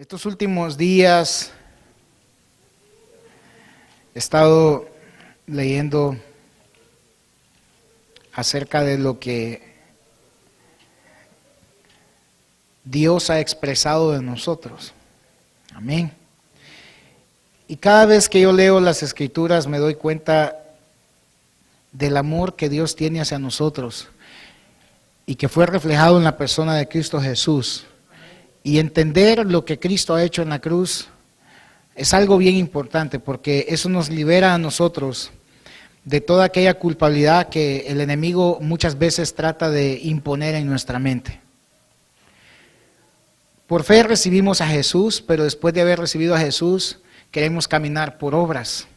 Estos últimos días he estado leyendo acerca de lo que Dios ha expresado de nosotros. Amén. Y cada vez que yo leo las Escrituras me doy cuenta del amor que Dios tiene hacia nosotros y que fue reflejado en la persona de Cristo Jesús. Y entender lo que Cristo ha hecho en la cruz es algo bien importante, porque eso nos libera a nosotros de toda aquella culpabilidad que el enemigo muchas veces trata de imponer en nuestra mente. Por fe recibimos a Jesús, pero después de haber recibido a Jesús, queremos caminar por obras.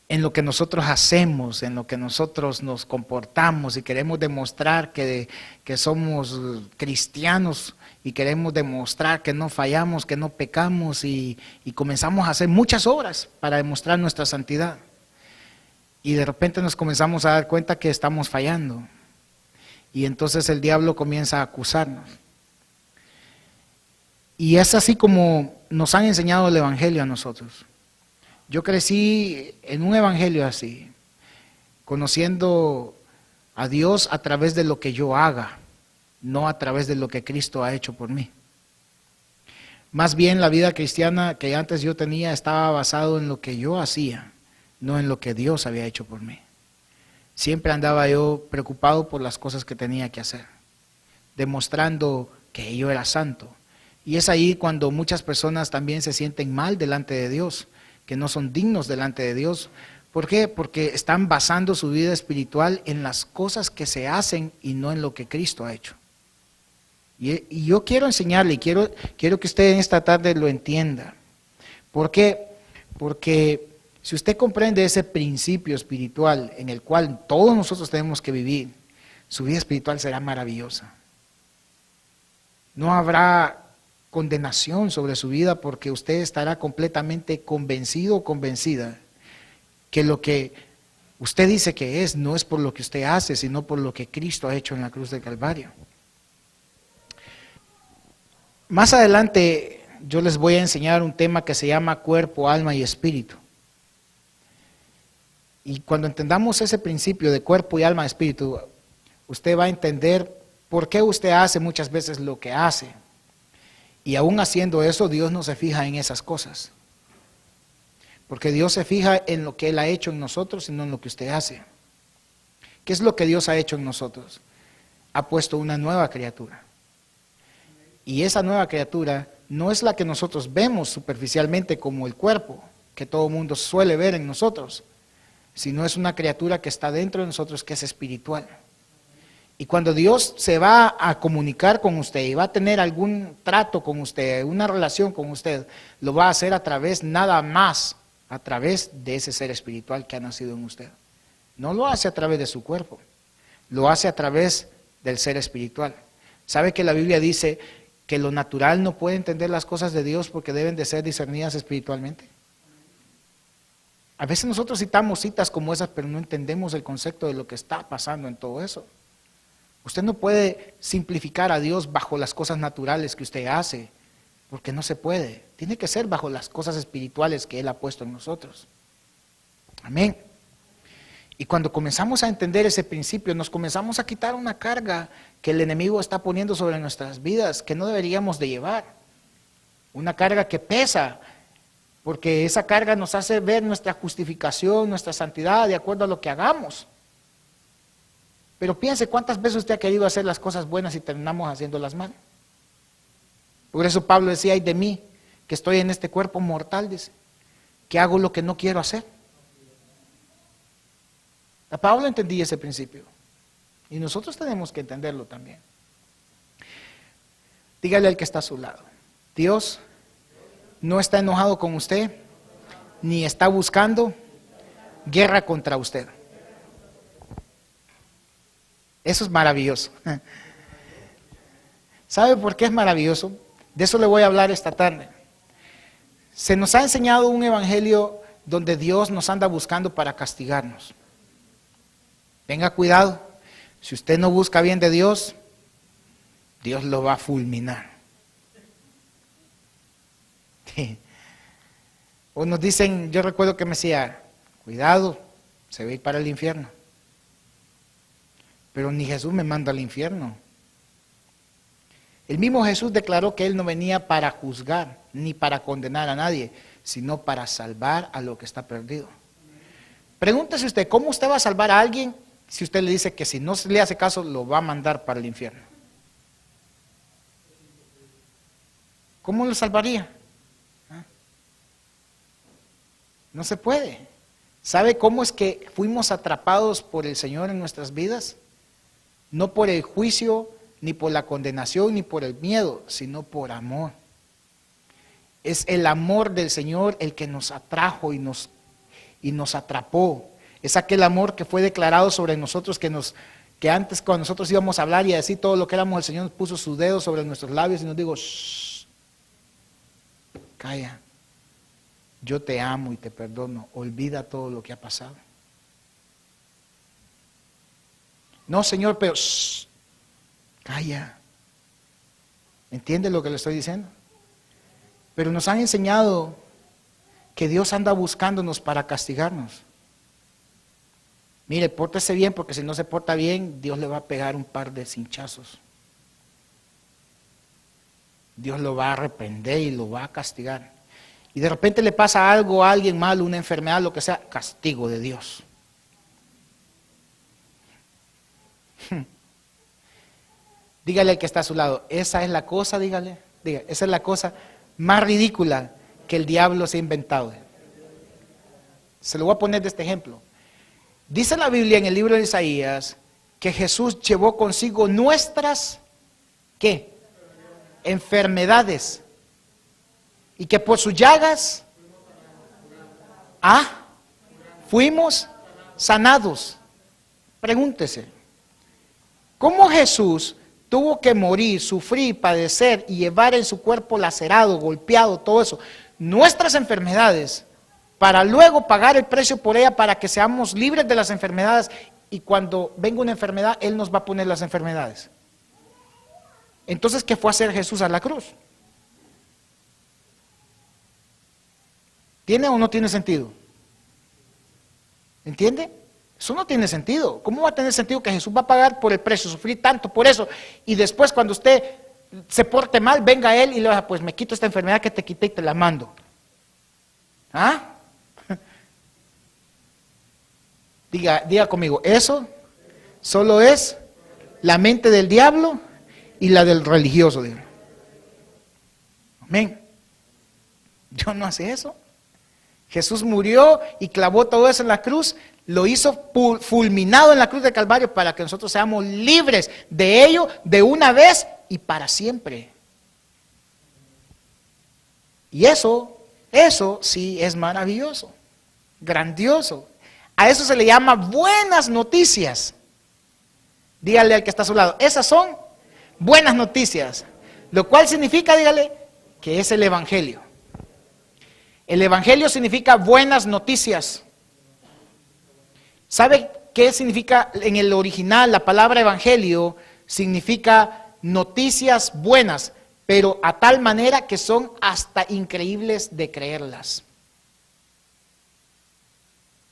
En lo que nosotros hacemos, en lo que nosotros nos comportamos y queremos demostrar que somos cristianos y queremos demostrar que no fallamos, que no pecamos y comenzamos a hacer muchas obras para demostrar nuestra santidad. Y de repente nos comenzamos a dar cuenta que estamos fallando y entonces el diablo comienza a acusarnos. Y es así como nos han enseñado el evangelio a nosotros. Yo crecí en un evangelio así, conociendo a Dios a través de lo que yo haga, no a través de lo que Cristo ha hecho por mí. Más bien la vida cristiana que antes yo tenía estaba basado en lo que yo hacía, no en lo que Dios había hecho por mí. Siempre andaba yo preocupado por las cosas que tenía que hacer, demostrando que yo era santo. Y es ahí cuando muchas personas también se sienten mal delante de Dios, que no son dignos delante de Dios. ¿Por qué? Porque están basando su vida espiritual en las cosas que se hacen y no en lo que Cristo ha hecho. Y yo quiero enseñarle, y quiero que usted en esta tarde lo entienda. ¿Por qué? Porque si usted comprende ese principio espiritual en el cual todos nosotros tenemos que vivir, su vida espiritual será maravillosa. No habrá condenación sobre su vida porque usted estará completamente convencido o convencida que lo que usted dice que es, no es por lo que usted hace, sino por lo que Cristo ha hecho en la cruz del Calvario. Más adelante yo les voy a enseñar un tema que se llama cuerpo, alma y espíritu. Y cuando entendamos ese principio de cuerpo y alma y espíritu, usted va a entender por qué usted hace muchas veces lo que hace. Y aún haciendo eso, Dios no se fija en esas cosas. Porque Dios se fija en lo que Él ha hecho en nosotros y no en lo que usted hace. ¿Qué es lo que Dios ha hecho en nosotros? Ha puesto una nueva criatura. Y esa nueva criatura no es la que nosotros vemos superficialmente como el cuerpo, que todo el mundo suele ver en nosotros, sino es una criatura que está dentro de nosotros, que es espiritual. Y cuando Dios se va a comunicar con usted y va a tener algún trato con usted, una relación con usted, lo va a hacer a través, nada más, a través de ese ser espiritual que ha nacido en usted. No lo hace a través de su cuerpo, lo hace a través del ser espiritual. ¿Sabe que la Biblia dice que lo natural no puede entender las cosas de Dios porque deben de ser discernidas espiritualmente? A veces nosotros citamos citas como esas, pero no entendemos el concepto de lo que está pasando en todo eso. Usted no puede simplificar a Dios bajo las cosas naturales que usted hace, porque no se puede. Tiene que ser bajo las cosas espirituales que Él ha puesto en nosotros. Amén. Y cuando comenzamos a entender ese principio, nos comenzamos a quitar una carga que el enemigo está poniendo sobre nuestras vidas, que no deberíamos de llevar. Una carga que pesa, porque esa carga nos hace ver nuestra justificación, nuestra santidad de acuerdo a lo que hagamos. Pero piense cuántas veces usted ha querido hacer las cosas buenas y terminamos haciéndolas mal. Por eso Pablo decía, ay de mí, que estoy en este cuerpo mortal, dice, que hago lo que no quiero hacer. A Pablo entendía ese principio y nosotros tenemos que entenderlo también. Dígale al que está a su lado, Dios no está enojado con usted, ni está buscando guerra contra usted. Eso es maravilloso. ¿Sabe por qué es maravilloso? De eso le voy a hablar esta tarde. Se nos ha enseñado un evangelio donde Dios nos anda buscando para castigarnos. Tenga cuidado, si usted no busca bien de Dios, Dios lo va a fulminar. O nos dicen, yo recuerdo que me decía, cuidado, se va a ir para el infierno. Pero ni Jesús me manda al infierno. El mismo Jesús declaró que Él no venía para juzgar, ni para condenar a nadie, sino para salvar a lo que está perdido. Pregúntese usted, ¿cómo usted va a salvar a alguien si usted le dice que si no le hace caso lo va a mandar para el infierno? ¿Cómo lo salvaría? ¿Ah? No se puede. ¿Sabe cómo es que fuimos atrapados por el Señor en nuestras vidas? No por el juicio, ni por la condenación, ni por el miedo, sino por amor. Es el amor del Señor el que nos atrajo y nos atrapó. Es aquel amor que fue declarado sobre nosotros, que antes cuando nosotros íbamos a hablar y a decir todo lo que éramos, el Señor nos puso su dedo sobre nuestros labios y nos dijo, shh, calla, yo te amo y te perdono, olvida todo lo que ha pasado. No, Señor, pero shh, calla. ¿Entiende lo que le estoy diciendo? Pero nos han enseñado que Dios anda buscándonos para castigarnos. Mire, pórtese bien, porque si no se porta bien, Dios le va a pegar un par de cinchazos. Dios lo va a reprender y lo va a castigar. Y de repente le pasa algo a alguien malo, una enfermedad, lo que sea, castigo de Dios. Dígale al que está a su lado, esa es la cosa, dígale, esa es la cosa más ridícula que el diablo se ha inventado. Se lo voy a poner de este ejemplo. Dice la Biblia en el libro de Isaías que Jesús llevó consigo nuestras, ¿qué? Enfermedades. Y que por sus llagas, fuimos sanados. Pregúntese, ¿cómo Jesús tuvo que morir, sufrir, padecer y llevar en su cuerpo lacerado, golpeado, todo eso, nuestras enfermedades, para luego pagar el precio por ella para que seamos libres de las enfermedades, y cuando venga una enfermedad, Él nos va a poner las enfermedades? Entonces, ¿qué fue a hacer Jesús a la cruz? ¿Tiene o no tiene sentido? ¿Entiende? Eso no tiene sentido. ¿Cómo va a tener sentido que Jesús va a pagar por el precio, sufrir tanto por eso, y después cuando usted se porte mal, venga Él y le diga, pues me quito esta enfermedad que te quité y te la mando? ¿Ah? Diga conmigo, eso solo es la mente del diablo y la del religioso. Amén. Dios no hace eso. Jesús murió y clavó todo eso en la cruz, lo hizo fulminado en la cruz de Calvario para que nosotros seamos libres de ello de una vez y para siempre. Y eso sí es maravilloso, grandioso. A eso se le llama buenas noticias. Dígale al que está a su lado, esas son buenas noticias. Lo cual significa, dígale, que es el Evangelio. El Evangelio significa buenas noticias. ¿Sabe qué significa en el original? La palabra Evangelio significa noticias buenas, pero a tal manera que son hasta increíbles de creerlas.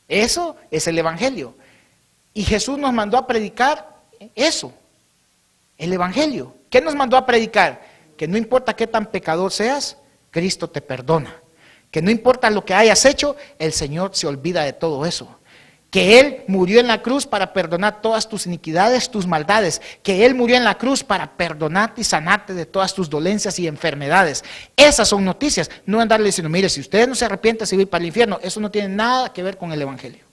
Eso es el Evangelio. Y Jesús nos mandó a predicar eso, el Evangelio. ¿Qué nos mandó a predicar? Que no importa qué tan pecador seas, Cristo te perdona. Que no importa lo que hayas hecho, el Señor se olvida de todo eso. Que Él murió en la cruz para perdonar todas tus iniquidades, tus maldades. Que Él murió en la cruz para perdonarte y sanarte de todas tus dolencias y enfermedades. Esas son noticias. No andarle diciendo, mire, si usted no se arrepiente, se va a ir para el infierno. Eso no tiene nada que ver con el Evangelio.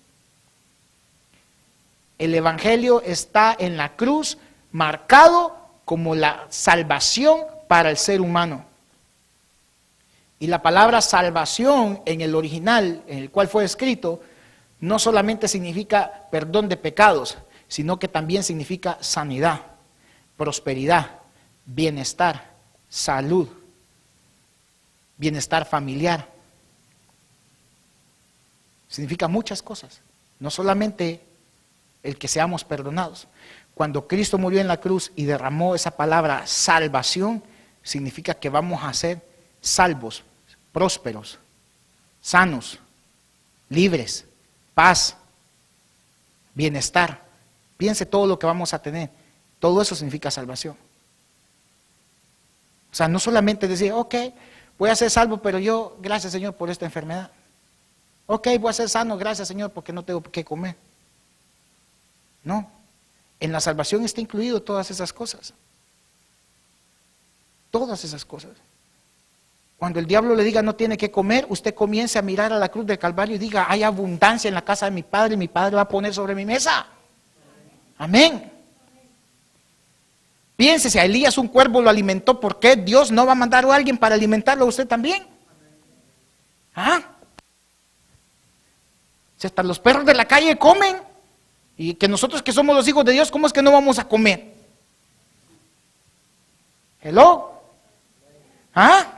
El Evangelio está en la cruz, marcado como la salvación para el ser humano. Y la palabra salvación en el original, en el cual fue escrito, no solamente significa perdón de pecados, sino que también significa sanidad, prosperidad, bienestar, salud, bienestar familiar. Significa muchas cosas, no solamente el que seamos perdonados. Cuando Cristo murió en la cruz y derramó esa palabra salvación, significa que vamos a ser salvos, prósperos, sanos, libres, paz, bienestar. Piense todo lo que vamos a tener. Todo eso significa salvación. O sea, no solamente decir, ok, voy a ser salvo, pero yo, gracias Señor por esta enfermedad. Ok, voy a ser sano, gracias Señor porque no tengo que comer. No, en la salvación está incluido todas esas cosas. Todas esas cosas. Cuando el diablo le diga no tiene que comer, usted comience a mirar a la cruz del Calvario y diga, hay abundancia en la casa de mi Padre y mi Padre va a poner sobre mi mesa. Amén. Piense, si a Elías un cuervo lo alimentó, ¿por qué Dios no va a mandar a alguien para alimentarlo a usted también? ¿Ah? Si hasta los perros de la calle comen, y que nosotros que somos los hijos de Dios, ¿cómo es que no vamos a comer? ¿Hello? ¿Ah?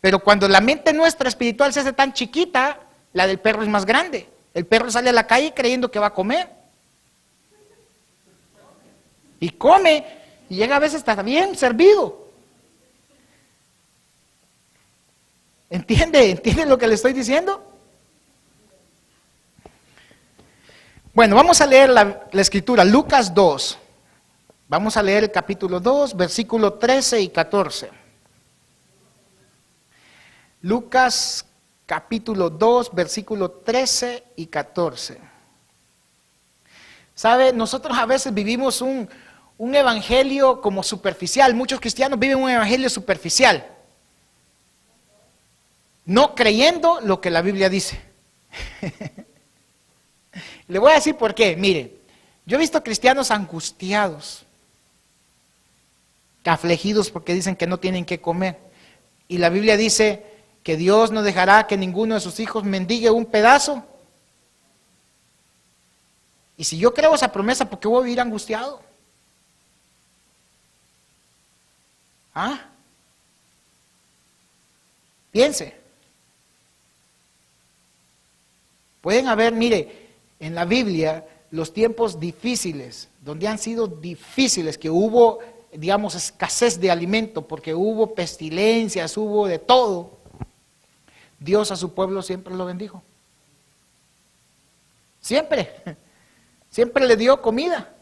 Pero cuando la mente nuestra espiritual se hace tan chiquita, la del perro es más grande. El perro sale a la calle creyendo que va a comer. Y come, y llega a veces hasta bien servido. ¿Entiende lo que le estoy diciendo? Bueno, vamos a leer la escritura, Lucas 2. Vamos a leer el capítulo 2, versículo 13 y 14. Lucas capítulo 2, versículo 13 y 14. ¿Sabe? Nosotros a veces vivimos un evangelio como superficial. Muchos cristianos viven un evangelio superficial, no creyendo lo que la Biblia dice. Le voy a decir por qué. Mire, yo he visto cristianos angustiados, afligidos porque dicen que no tienen que comer. Y la Biblia dice que Dios no dejará que ninguno de sus hijos mendigue un pedazo. Y si yo creo esa promesa, ¿por qué voy a vivir angustiado? ¿Ah? Piense. Pueden haber, mire, en la Biblia, los tiempos difíciles, donde han sido difíciles, que hubo, digamos, escasez de alimento, porque hubo pestilencias, hubo de todo, Dios a su pueblo siempre lo bendijo. Siempre. Siempre le dio comida.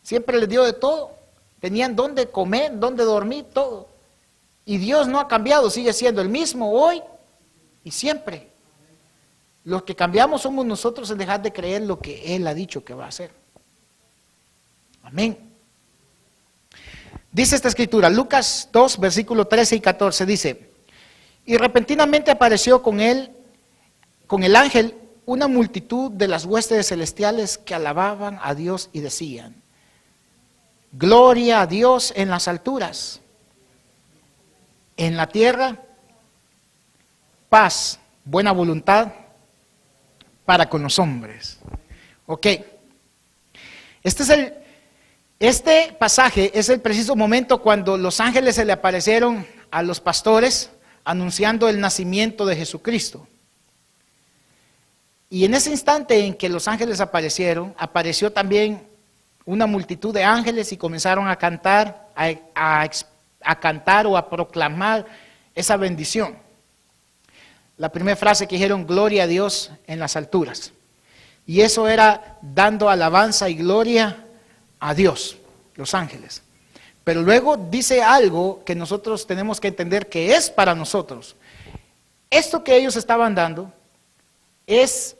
Siempre le dio de todo. Tenían dónde comer, dónde dormir, todo. Y Dios no ha cambiado, sigue siendo el mismo hoy y siempre. Los que cambiamos somos nosotros en dejar de creer lo que Él ha dicho que va a hacer. Amén. Dice esta escritura, Lucas 2, versículo 13 y 14, dice, y repentinamente apareció con él, con el ángel, una multitud de las huestes celestiales que alababan a Dios y decían, gloria a Dios en las alturas, en la tierra, paz, buena voluntad para con los hombres. Ok, este pasaje es el preciso momento cuando los ángeles se le aparecieron a los pastores anunciando el nacimiento de Jesucristo. Y en ese instante en que los ángeles aparecieron, apareció también una multitud de ángeles y comenzaron a cantar, a cantar o a proclamar esa bendición. La primera frase que dijeron, gloria a Dios en las alturas. Y eso era dando alabanza y gloria a Dios, los ángeles. Pero luego dice algo que nosotros tenemos que entender que es para nosotros. Esto que ellos estaban dando es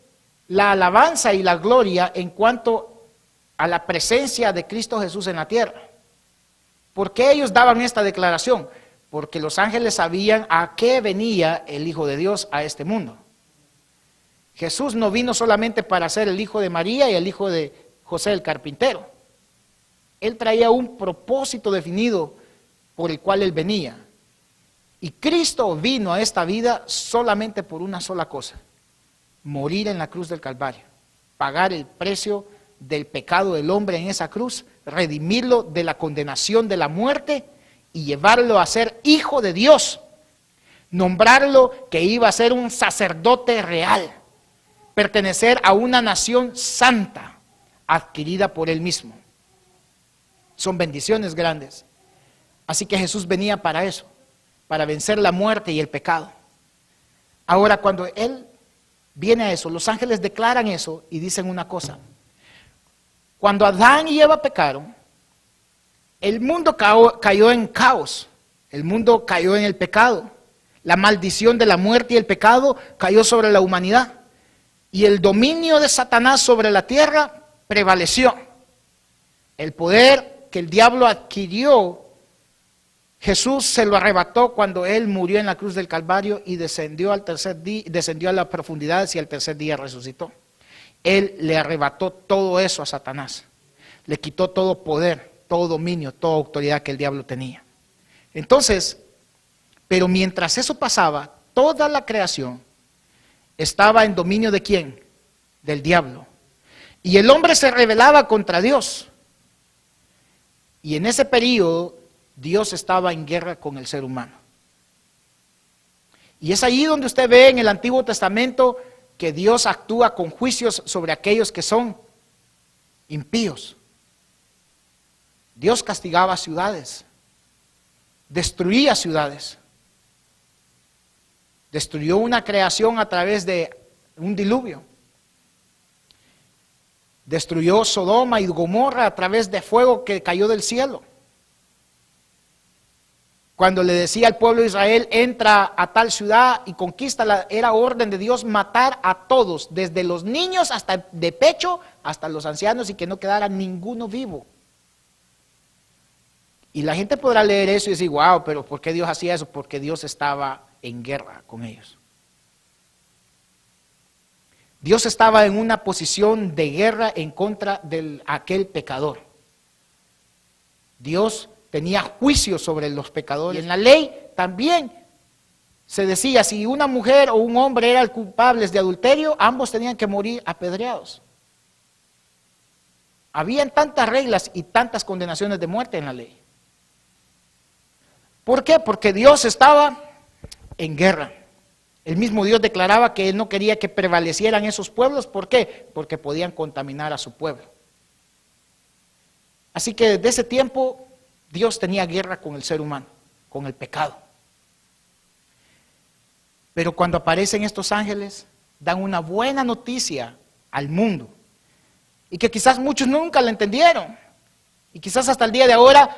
la alabanza y la gloria en cuanto a la presencia de Cristo Jesús en la tierra. ¿Por qué ellos daban esta declaración? Porque los ángeles sabían a qué venía el Hijo de Dios a este mundo. Jesús no vino solamente para ser el hijo de María y el hijo de José el carpintero. Él traía un propósito definido por el cual Él venía. Y Cristo vino a esta vida solamente por una sola cosa: morir en la cruz del Calvario, pagar el precio del pecado del hombre en esa cruz, redimirlo de la condenación de la muerte y llevarlo a ser hijo de Dios, nombrarlo que iba a ser un sacerdote real, pertenecer a una nación santa adquirida por Él mismo. Son bendiciones grandes. Así que Jesús venía para eso, para vencer la muerte y el pecado. Ahora, cuando Él viene a eso, los ángeles declaran eso y dicen una cosa. Cuando Adán y Eva pecaron, el mundo cayó en caos, el mundo cayó en el pecado. La maldición de la muerte y el pecado cayó sobre la humanidad. Y el dominio de Satanás sobre la tierra prevaleció. El poder que el diablo adquirió, Jesús se lo arrebató cuando Él murió en la cruz del Calvario y descendió al tercer día, descendió a las profundidades y al tercer día resucitó. Él le arrebató todo eso a Satanás. Le quitó todo poder, todo dominio, toda autoridad que el diablo tenía. Entonces, pero mientras eso pasaba, toda la creación estaba en dominio ¿de quién? Del diablo. Y el hombre se rebelaba contra Dios. Y en ese periodo, Dios estaba en guerra con el ser humano. Y es allí donde usted ve en el Antiguo Testamento que Dios actúa con juicios sobre aquellos que son impíos. Dios castigaba ciudades, destruía ciudades, destruyó una creación a través de un diluvio, destruyó Sodoma y Gomorra a través de fuego que cayó del cielo. Cuando le decía al pueblo de Israel, entra a tal ciudad y conquístala, era orden de Dios matar a todos, desde los niños hasta de pecho, hasta los ancianos, y que no quedara ninguno vivo. Y la gente podrá leer eso y decir, wow, pero ¿por qué Dios hacía eso? Porque Dios estaba en guerra con ellos. Dios estaba en una posición de guerra en contra de aquel pecador. Dios tenía juicio sobre los pecadores. Y en la ley también se decía, si una mujer o un hombre eran culpables de adulterio, ambos tenían que morir apedreados. Habían tantas reglas y tantas condenaciones de muerte en la ley. ¿Por qué? Porque Dios estaba en guerra. El mismo Dios declaraba que Él no quería que prevalecieran esos pueblos. ¿Por qué? Porque podían contaminar a su pueblo. Así que desde ese tiempo Dios tenía guerra con el ser humano, con el pecado. Pero cuando aparecen estos ángeles, dan una buena noticia al mundo. Y que quizás muchos nunca la entendieron. Y quizás hasta el día de ahora,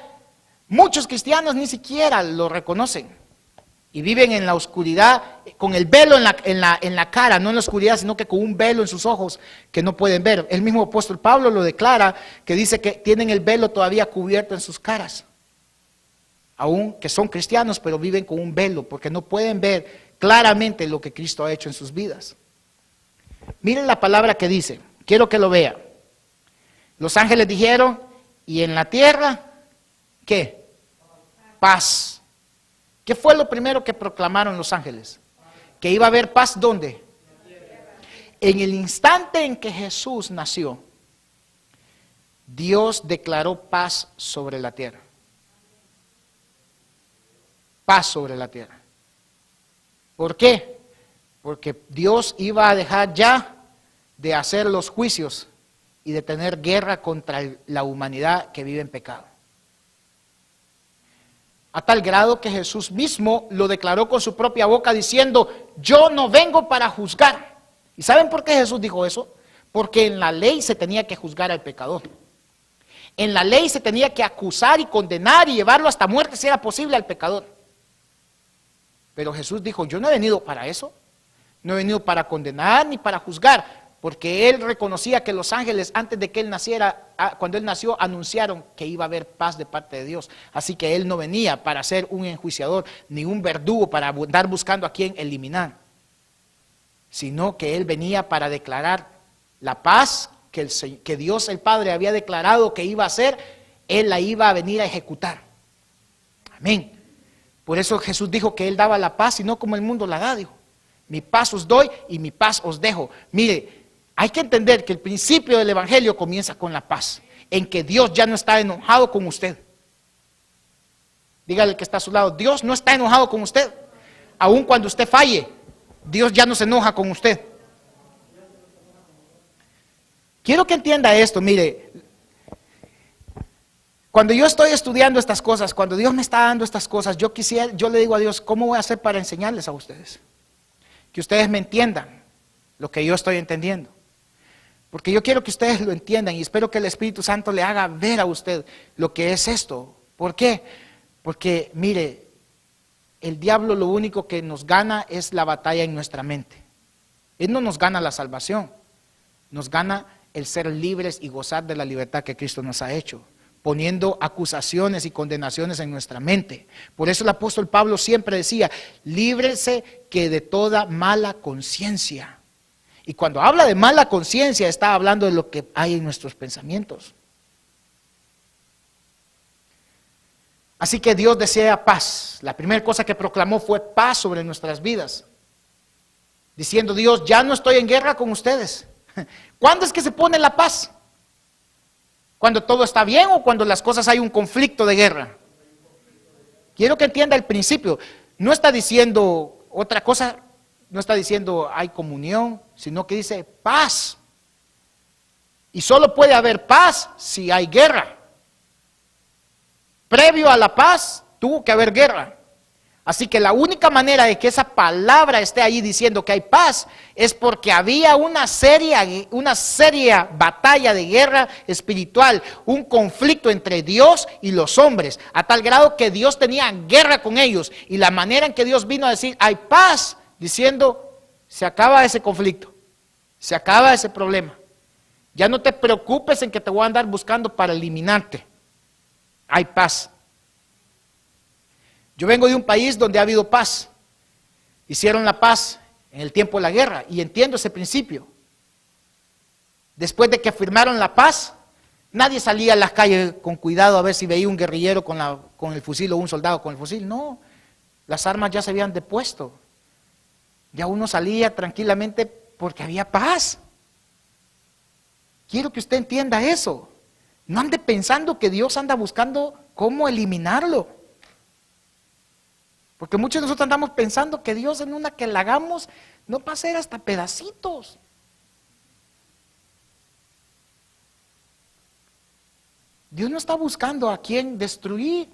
muchos cristianos ni siquiera lo reconocen. Y viven en la oscuridad, con el velo en la cara, no en la oscuridad, sino que con un velo en sus ojos que no pueden ver. El mismo apóstol Pablo lo declara, que dice que tienen el velo todavía cubierto en sus caras. Aún que son cristianos, pero viven con un velo, porque no pueden ver claramente lo que Cristo ha hecho en sus vidas. Miren la palabra que dice, quiero que lo vea. Los ángeles dijeron, y en la tierra, ¿qué? Paz. ¿Qué fue lo primero que proclamaron los ángeles? Que iba a haber paz, ¿dónde? En el instante en que Jesús nació, Dios declaró paz sobre la tierra. Paz sobre la tierra. ¿Por qué? Porque Dios iba a dejar ya de hacer los juicios y de tener guerra contra la humanidad que vive en pecado. A tal grado que Jesús mismo lo declaró con su propia boca diciendo, yo no vengo para juzgar. ¿Y saben por qué Jesús dijo eso? Porque en la ley se tenía que juzgar al pecador. En la ley se tenía que acusar y condenar y llevarlo hasta muerte si era posible al pecador. Pero Jesús dijo, yo no he venido para eso. No he venido para condenar ni para juzgar. Porque Él reconocía que los ángeles antes de que Él naciera, cuando Él nació, anunciaron que iba a haber paz de parte de Dios. Así que Él no venía para ser un enjuiciador, ni un verdugo para andar buscando a quien eliminar. Sino que Él venía para declarar la paz que Dios el Padre había declarado que iba a hacer, Él la iba a venir a ejecutar. Amén. Por eso Jesús dijo que Él daba la paz y no como el mundo la da, dijo. Mi paz os doy y mi paz os dejo. Mire, hay que entender que el principio del Evangelio comienza con la paz, en que Dios ya no está enojado con usted. Dígale que está a su lado, Dios no está enojado con usted. Aun cuando usted falle, Dios ya no se enoja con usted. Quiero que entienda esto, mire, Cuando yo estoy estudiando estas cosas, cuando Dios me está dando estas cosas, yo le digo a Dios, ¿cómo voy a hacer para enseñarles a ustedes? Que ustedes me entiendan lo que yo estoy entendiendo. Porque yo quiero que ustedes lo entiendan y espero que el Espíritu Santo le haga ver a usted lo que es esto. ¿Por qué? Porque, mire, el diablo lo único que nos gana es la batalla en nuestra mente. Él no nos gana la salvación, nos gana el ser libres y gozar de la libertad que Cristo nos ha hecho, poniendo acusaciones y condenaciones en nuestra mente. Por eso el apóstol Pablo siempre decía, líbrese que de toda mala conciencia. Y cuando habla de mala conciencia, está hablando de lo que hay en nuestros pensamientos. Así que Dios desea paz. La primera cosa que proclamó fue paz sobre nuestras vidas. Diciendo, Dios, ya no estoy en guerra con ustedes. ¿Cuándo es que se pone la paz? ¿Cuando todo está bien o cuando las cosas hay un conflicto de guerra? Quiero que entienda el principio. No está diciendo otra cosa, no está diciendo hay comunión, sino que dice paz. Y solo puede haber paz si hay guerra. Previo a la paz tuvo que haber guerra. Así que la única manera de que esa palabra esté ahí diciendo que hay paz es porque había una seria batalla de guerra espiritual, un conflicto entre Dios y los hombres, a tal grado que Dios tenía guerra con ellos. Y la manera en que Dios vino a decir hay paz, diciendo se acaba ese conflicto, se acaba ese problema. Ya no te preocupes en que te voy a andar buscando para eliminarte. Hay paz. Yo vengo de un país donde ha habido paz. Hicieron la paz en el tiempo de la guerra y entiendo ese principio. Después de que firmaron la paz, nadie salía a las calles con cuidado a ver si veía un guerrillero con el fusil o un soldado con el fusil. No, las armas ya se habían depuesto. Ya uno salía tranquilamente porque había paz. Quiero que usted entienda eso. No ande pensando que Dios anda buscando cómo eliminarlo. Porque muchos de nosotros andamos pensando que Dios en una que la hagamos no va a ser hasta pedacitos. Dios no está buscando a quién destruir.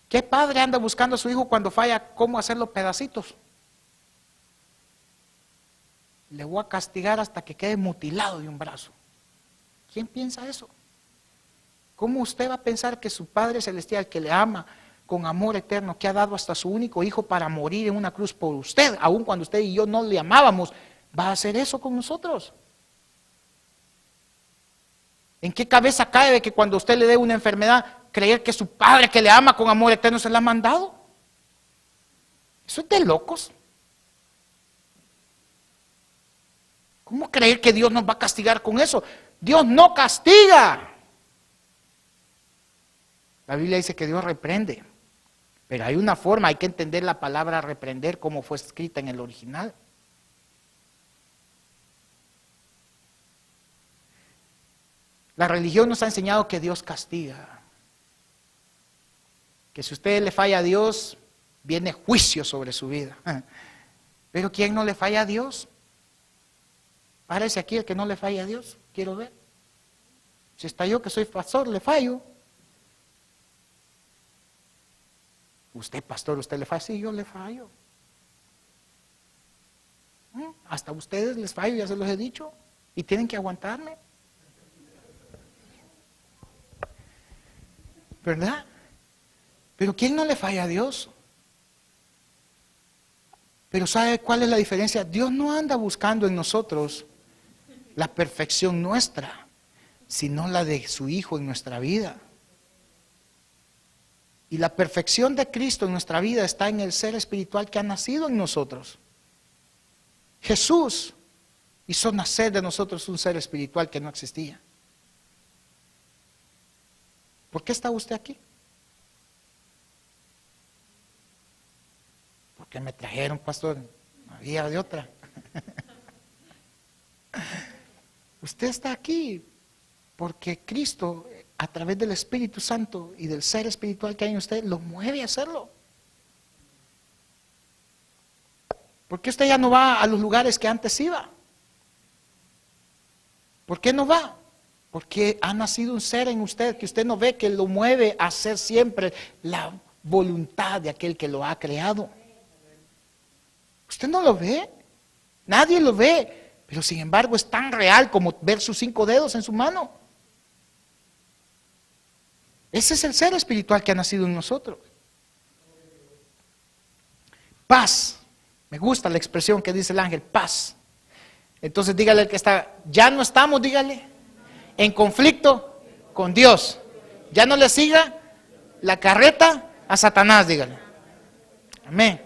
¿Qué padre anda buscando a su hijo cuando falla cómo hacerlo pedacitos? Le voy a castigar hasta que quede mutilado de un brazo. ¿Quién piensa eso? ¿Cómo usted va a pensar que su Padre Celestial, que le ama con amor eterno, que ha dado hasta su único hijo para morir en una cruz por usted, aun cuando usted y yo no le amábamos, va a hacer eso con nosotros? ¿En qué cabeza cae de que cuando usted le dé una enfermedad, creer que su Padre que le ama con amor eterno se la ha mandado? Eso es de locos. ¿Cómo creer que Dios nos va a castigar con eso? Dios no castiga. La Biblia dice que Dios reprende, pero hay una forma, hay que entender la palabra reprender como fue escrita en el original. La religión nos ha enseñado que Dios castiga, que si usted le falla a Dios, viene juicio sobre su vida. Pero ¿quién no le falla a Dios? Párese aquí el que no le falla a Dios, quiero ver. Si está yo que soy pastor, le fallo. Usted, pastor, usted le falla, sí, yo le fallo. Hasta a ustedes les fallo, ya se los he dicho, y tienen que aguantarme. ¿Verdad? Pero ¿quién no le falla a Dios? Pero ¿sabe cuál es la diferencia? Dios no anda buscando en nosotros la perfección nuestra, sino la de su Hijo en nuestra vida. Y la perfección de Cristo en nuestra vida está en el ser espiritual que ha nacido en nosotros. Jesús hizo nacer de nosotros un ser espiritual que no existía. ¿Por qué está usted aquí? Porque me trajeron, pastor, no había de otra. Usted está aquí porque Cristo, a través del Espíritu Santo y del ser espiritual que hay en usted, lo mueve a hacerlo. ¿Por qué usted ya no va a los lugares que antes iba? ¿Por qué no va? Porque ha nacido un ser en usted que usted no ve, que lo mueve a hacer siempre la voluntad de aquel que lo ha creado. Usted no lo ve, nadie lo ve, pero sin embargo es tan real como ver sus 5 dedos en su mano. Ese es el ser espiritual que ha nacido en nosotros. Paz. Me gusta la expresión que dice el ángel, paz. Entonces dígale al que está, ya no estamos, dígale, en conflicto con Dios. Ya no le siga la carreta a Satanás, dígale. Amén.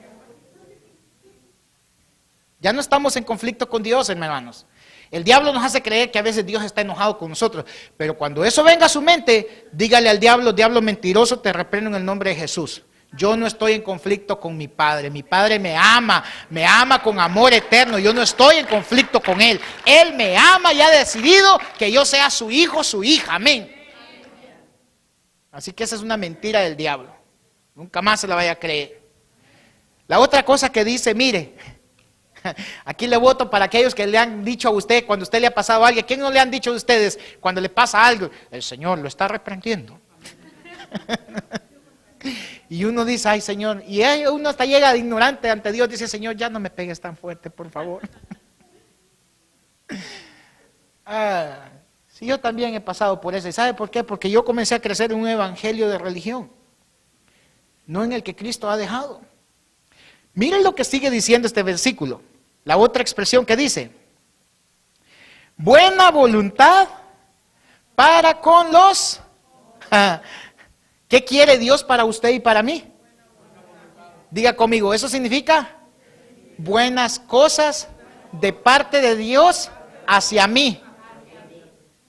Ya no estamos en conflicto con Dios, hermanos. El diablo nos hace creer que a veces Dios está enojado con nosotros, pero cuando eso venga a su mente, dígale al diablo, diablo mentiroso, te reprendo en el nombre de Jesús. Yo no estoy en conflicto con mi Padre me ama con amor eterno, yo no estoy en conflicto con Él. Él me ama y ha decidido que yo sea su hijo, su hija, amén. Así que esa es una mentira del diablo, nunca más se la vaya a creer. La otra cosa que dice, mire, aquí le voto para aquellos que le han dicho a usted, cuando usted le ha pasado a alguien, ¿quién no le han dicho a ustedes cuando le pasa algo? El Señor lo está reprendiendo. Y uno dice, ay Señor, y uno hasta llega de ignorante ante Dios, dice, Señor, ya no me pegues tan fuerte, por favor. Sí, yo también he pasado por eso. ¿Y sabe por qué? Porque yo comencé a crecer en un evangelio de religión, no en el que Cristo ha dejado. Miren lo que sigue diciendo este versículo, la otra expresión que dice, buena voluntad para con los... ¿Qué quiere Dios para usted y para mí? Diga conmigo, eso significa buenas cosas de parte de Dios hacia mí.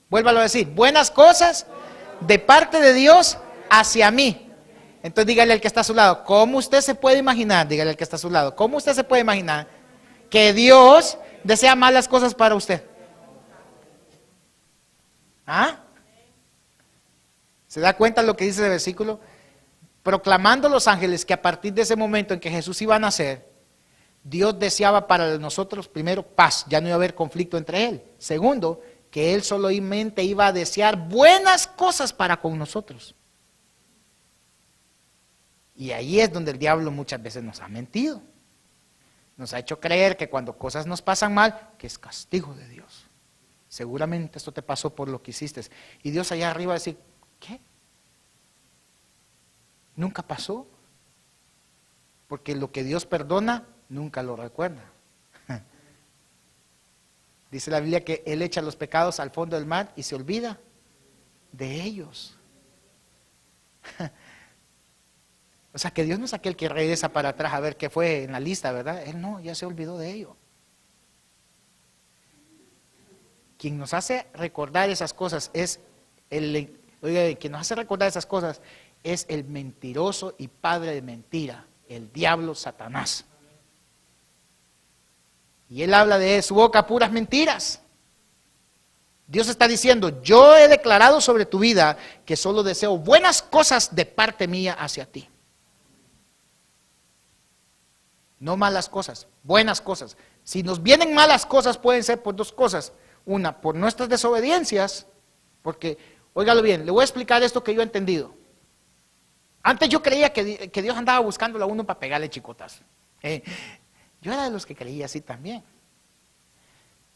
Vuélvalo a decir, buenas cosas de parte de Dios hacia mí. Entonces dígale al que está a su lado, ¿cómo usted se puede imaginar? Dígale al que está a su lado, ¿cómo usted se puede imaginar que Dios desea malas cosas para usted? ¿Ah? ¿Se da cuenta lo que dice el versículo? Proclamando los ángeles que a partir de ese momento en que Jesús iba a nacer, Dios deseaba para nosotros, primero, paz, ya no iba a haber conflicto entre Él. Segundo, que Él solamente iba a desear buenas cosas para con nosotros. Y ahí es donde el diablo muchas veces nos ha mentido. Nos ha hecho creer que cuando cosas nos pasan mal, que es castigo de Dios. Seguramente esto te pasó por lo que hiciste. Y Dios allá arriba va a decir, ¿qué? ¿Nunca pasó? Porque lo que Dios perdona, nunca lo recuerda. Dice la Biblia que Él echa los pecados al fondo del mar y se olvida de ellos. O sea que Dios no es aquel que regresa para atrás a ver qué fue en la lista, ¿verdad? Él no, ya se olvidó de ello. Quien nos hace recordar esas cosas es quien nos hace recordar esas cosas es el mentiroso y padre de mentira, el diablo Satanás. Y él habla de su boca puras mentiras. Dios está diciendo, yo he declarado sobre tu vida que solo deseo buenas cosas de parte mía hacia ti. No malas cosas, buenas cosas. Si nos vienen malas cosas pueden ser por 2 cosas. Una, por nuestras desobediencias, porque, óigalo bien, le voy a explicar esto que yo he entendido. Antes yo creía que Dios andaba buscándolo a uno para pegarle chicotas. Yo era de los que creía así también.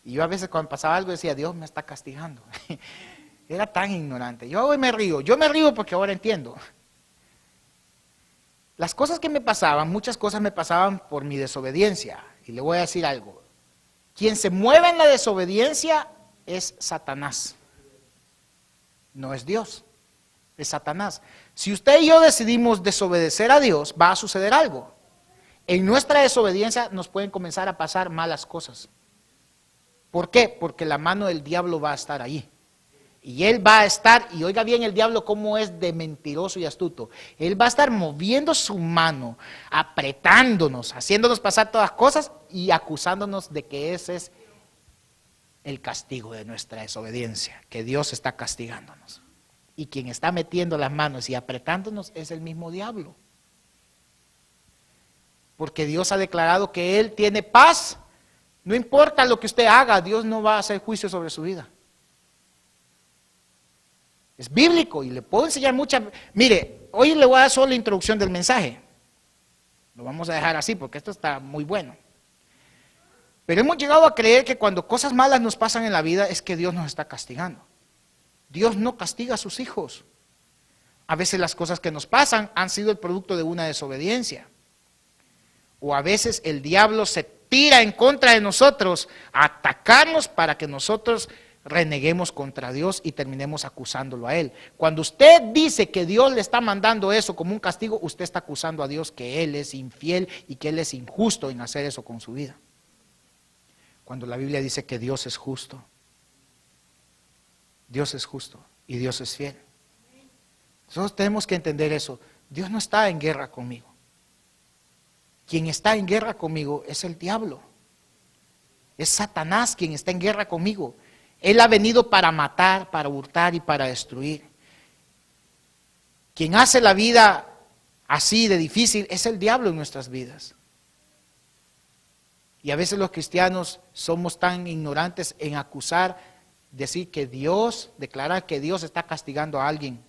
Y yo a veces cuando pasaba algo decía, Dios me está castigando. Era tan ignorante. Yo hoy me río porque ahora entiendo. Las cosas que me pasaban, muchas cosas me pasaban por mi desobediencia. Y le voy a decir algo. Quien se mueve en la desobediencia es Satanás. No es Dios, es Satanás. Si usted y yo decidimos desobedecer a Dios, va a suceder algo. En nuestra desobediencia nos pueden comenzar a pasar malas cosas. ¿Por qué? Porque la mano del diablo va a estar ahí. Y él va a estar, y oiga bien el diablo cómo es de mentiroso y astuto. Él va a estar moviendo su mano, apretándonos, haciéndonos pasar todas cosas y acusándonos de que ese es el castigo de nuestra desobediencia, que Dios está castigándonos. Y quien está metiendo las manos y apretándonos es el mismo diablo. Porque Dios ha declarado que Él tiene paz. No importa lo que usted haga, Dios no va a hacer juicio sobre su vida. Es bíblico y le puedo enseñar muchas. Mire, hoy le voy a dar solo la introducción del mensaje. Lo vamos a dejar así porque esto está muy bueno. Pero hemos llegado a creer que cuando cosas malas nos pasan en la vida es que Dios nos está castigando. Dios no castiga a sus hijos. A veces las cosas que nos pasan han sido el producto de una desobediencia. O a veces el diablo se tira en contra de nosotros a atacarnos para que nosotros reneguemos contra Dios y terminemos acusándolo a Él. Cuando usted dice que Dios le está mandando eso como un castigo, usted está acusando a Dios que Él es infiel y que Él es injusto en hacer eso con su vida. Cuando la Biblia dice que Dios es justo. Dios es justo y Dios es fiel. Nosotros tenemos que entender eso. Dios no está en guerra conmigo. Quien está en guerra conmigo es el diablo. Es Satanás quien está en guerra conmigo. Él ha venido para matar, para hurtar y para destruir. Quien hace la vida así de difícil es el diablo en nuestras vidas. Y a veces los cristianos somos tan ignorantes en acusar, decir que Dios, declarar que Dios está castigando a alguien.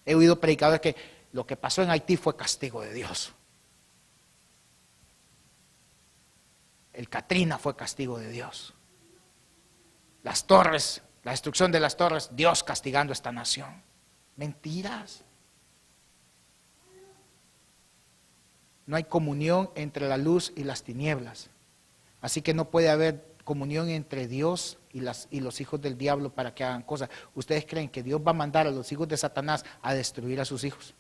He oído predicadores que lo que pasó en Haití fue castigo de Dios. El Katrina fue castigo de Dios. Las torres, la destrucción de las torres, Dios castigando a esta nación. Mentiras. No hay comunión entre la luz y las tinieblas. Así que no puede haber comunión entre Dios y los hijos del diablo para que hagan cosas. ¿Ustedes creen que Dios va a mandar a los hijos de Satanás a destruir a sus hijos?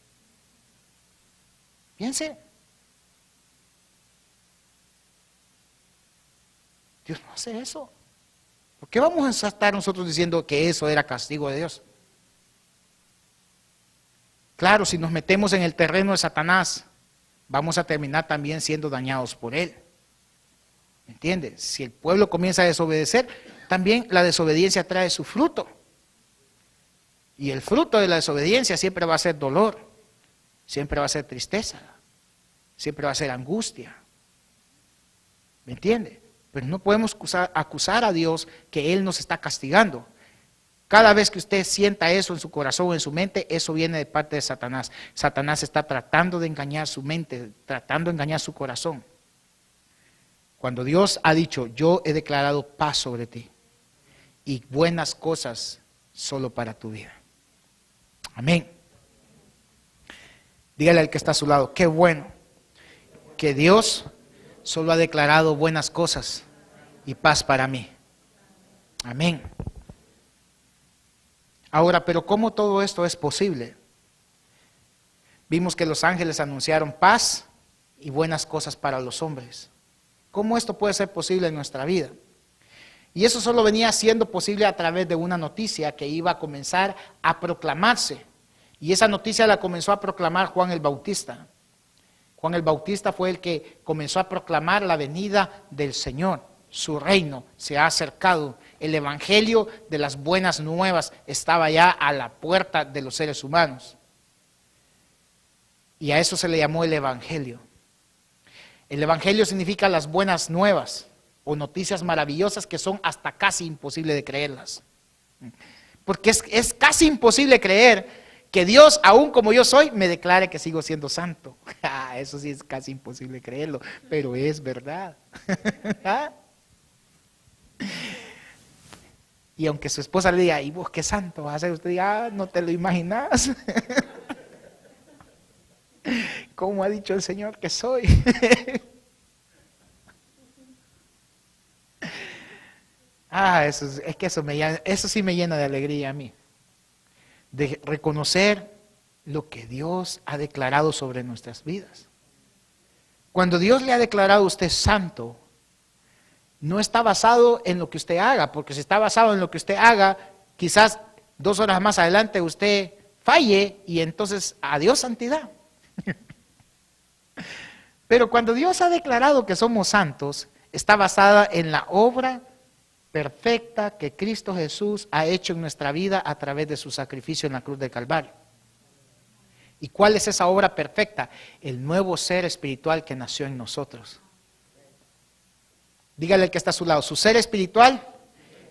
Piense. Dios no hace eso. ¿Por qué vamos a estar nosotros diciendo que eso era castigo de Dios? Claro, si nos metemos en el terreno de Satanás, vamos a terminar también siendo dañados por él. ¿Me entiendes? Si el pueblo comienza a desobedecer, también la desobediencia trae su fruto. Y el fruto de la desobediencia siempre va a ser dolor, siempre va a ser tristeza, siempre va a ser angustia. ¿Me entiendes? Pero no podemos acusar a Dios que Él nos está castigando. Cada vez que usted sienta eso en su corazón o en su mente, eso viene de parte de Satanás. Satanás está tratando de engañar su mente, tratando de engañar su corazón. Cuando Dios ha dicho, yo he declarado paz sobre ti y buenas cosas solo para tu vida. Amén. Dígale al que está a su lado, qué bueno que Dios solo ha declarado buenas cosas y paz para mí. Amén. Ahora, pero ¿cómo todo esto es posible? Vimos que los ángeles anunciaron paz y buenas cosas para los hombres. ¿Cómo esto puede ser posible en nuestra vida? Y eso solo venía siendo posible a través de una noticia que iba a comenzar a proclamarse. Y esa noticia la comenzó a proclamar Juan el Bautista. Juan el Bautista fue el que comenzó a proclamar la venida del Señor. Su reino se ha acercado. El evangelio de las buenas nuevas estaba ya a la puerta de los seres humanos. Y a eso se le llamó el evangelio. El evangelio significa las buenas nuevas o noticias maravillosas que son hasta casi imposible de creerlas. Porque es casi imposible creer que Dios, aún como yo soy, me declare que sigo siendo santo. Eso sí es casi imposible creerlo, pero es verdad. Y aunque su esposa le diga, ¿y vos qué santo vas a ser? Usted diga, no te lo imaginas. ¿Cómo ha dicho el Señor que soy? Es que eso sí me llena de alegría a mí. De reconocer lo que Dios ha declarado sobre nuestras vidas. Cuando Dios le ha declarado a usted santo, no está basado en lo que usted haga, porque si está basado en lo que usted haga, quizás 2 horas más adelante usted falle y entonces adiós santidad. Pero cuando Dios ha declarado que somos santos, está basada en la obra perfecta que Cristo Jesús ha hecho en nuestra vida a través de su sacrificio en la cruz del Calvario. ¿Y cuál es esa obra perfecta? El nuevo ser espiritual que nació en nosotros. Dígale al que está a su lado, su ser espiritual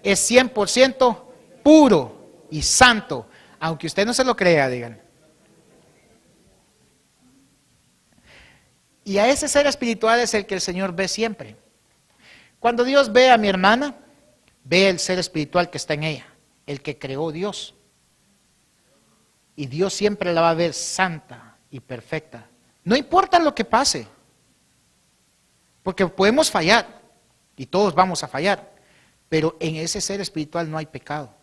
es 100% puro. y santo. Aunque usted no se lo crea, digan. Y a ese ser espiritual es el que el Señor ve siempre. Cuando Dios ve a mi hermana, ve el ser espiritual que está en ella, el que creó Dios. Y Dios siempre la va a ver santa y perfecta. No importa lo que pase, porque podemos fallar, y todos vamos a fallar, pero en ese ser espiritual no hay pecado.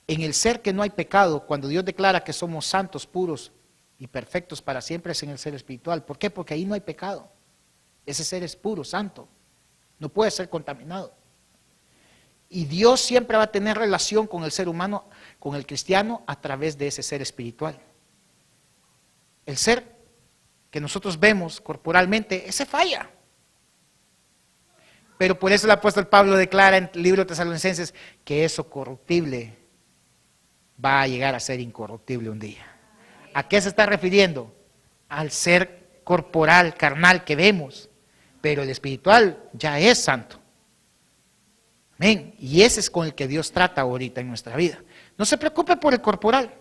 En el ser que no hay pecado, cuando Dios declara que somos santos, puros y perfectos para siempre, es en el ser espiritual. ¿Por qué? Porque ahí no hay pecado. Ese ser es puro, santo, no puede ser contaminado. Y Dios siempre va a tener relación con el ser humano, con el cristiano, a través de ese ser espiritual. El ser que nosotros vemos corporalmente, ese falla. Pero por eso el apóstol Pablo declara en el libro de Tesalonicenses que eso corruptible va a llegar a ser incorruptible un día. ¿A qué se está refiriendo? Al ser corporal, carnal que vemos, pero el espiritual ya es santo. Amén. Y ese es con el que Dios trata ahorita en nuestra vida. No se preocupe por el corporal.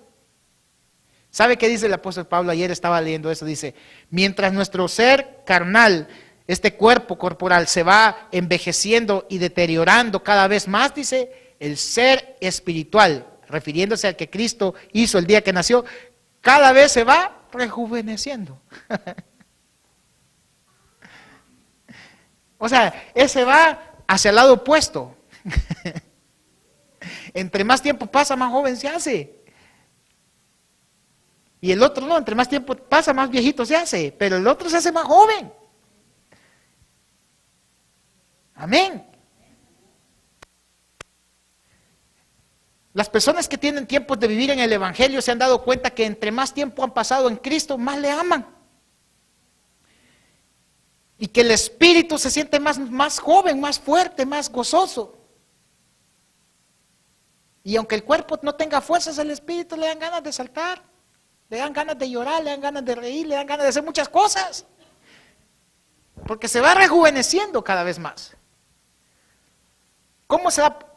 ¿Sabe qué dice el apóstol Pablo? Ayer estaba leyendo eso, dice, mientras nuestro ser carnal, este cuerpo corporal se va envejeciendo y deteriorando cada vez más, dice, el ser espiritual, refiriéndose al que Cristo hizo el día que nació, cada vez se va rejuveneciendo. O sea, ese va hacia el lado opuesto. Entre más tiempo pasa, más joven se hace. Y el otro no, entre más tiempo pasa, más viejito se hace, pero el otro se hace más joven. Amén. Las personas que tienen tiempos de vivir en el Evangelio se han dado cuenta que entre más tiempo han pasado en Cristo, más le aman. Y que el espíritu se siente más joven, más fuerte, más gozoso. Y aunque el cuerpo no tenga fuerzas, el espíritu le dan ganas de saltar, le dan ganas de llorar, le dan ganas de reír, le dan ganas de hacer muchas cosas. Porque se va rejuveneciendo cada vez más. ¿Cómo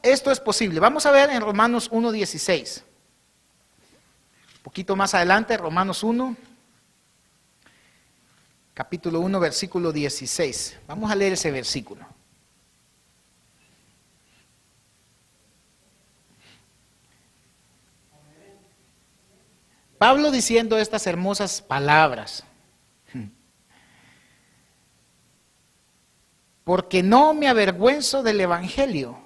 esto es posible? Vamos a ver en Romanos 1:16. Un poquito más adelante, Romanos 1, capítulo 1, versículo 16. Vamos a leer ese versículo. Pablo diciendo estas hermosas palabras. Porque no me avergüenzo del Evangelio,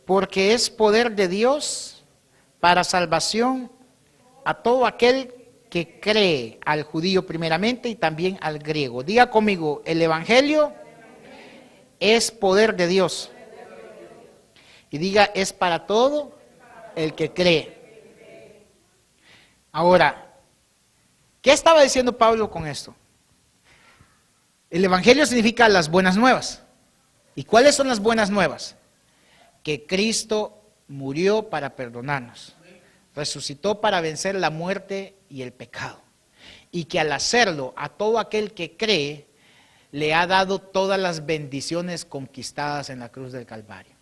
porque es poder de Dios para salvación a todo aquel que cree, al judío primeramente y también al griego. Diga conmigo, el Evangelio es poder de Dios. Y diga, es para todo el que cree. Ahora, ¿qué estaba diciendo Pablo con esto? El Evangelio significa las buenas nuevas. ¿Y cuáles son las buenas nuevas? Que Cristo murió para perdonarnos, resucitó para vencer la muerte y el pecado, y que al hacerlo a todo aquel que cree, le ha dado todas las bendiciones conquistadas en la cruz del Calvario.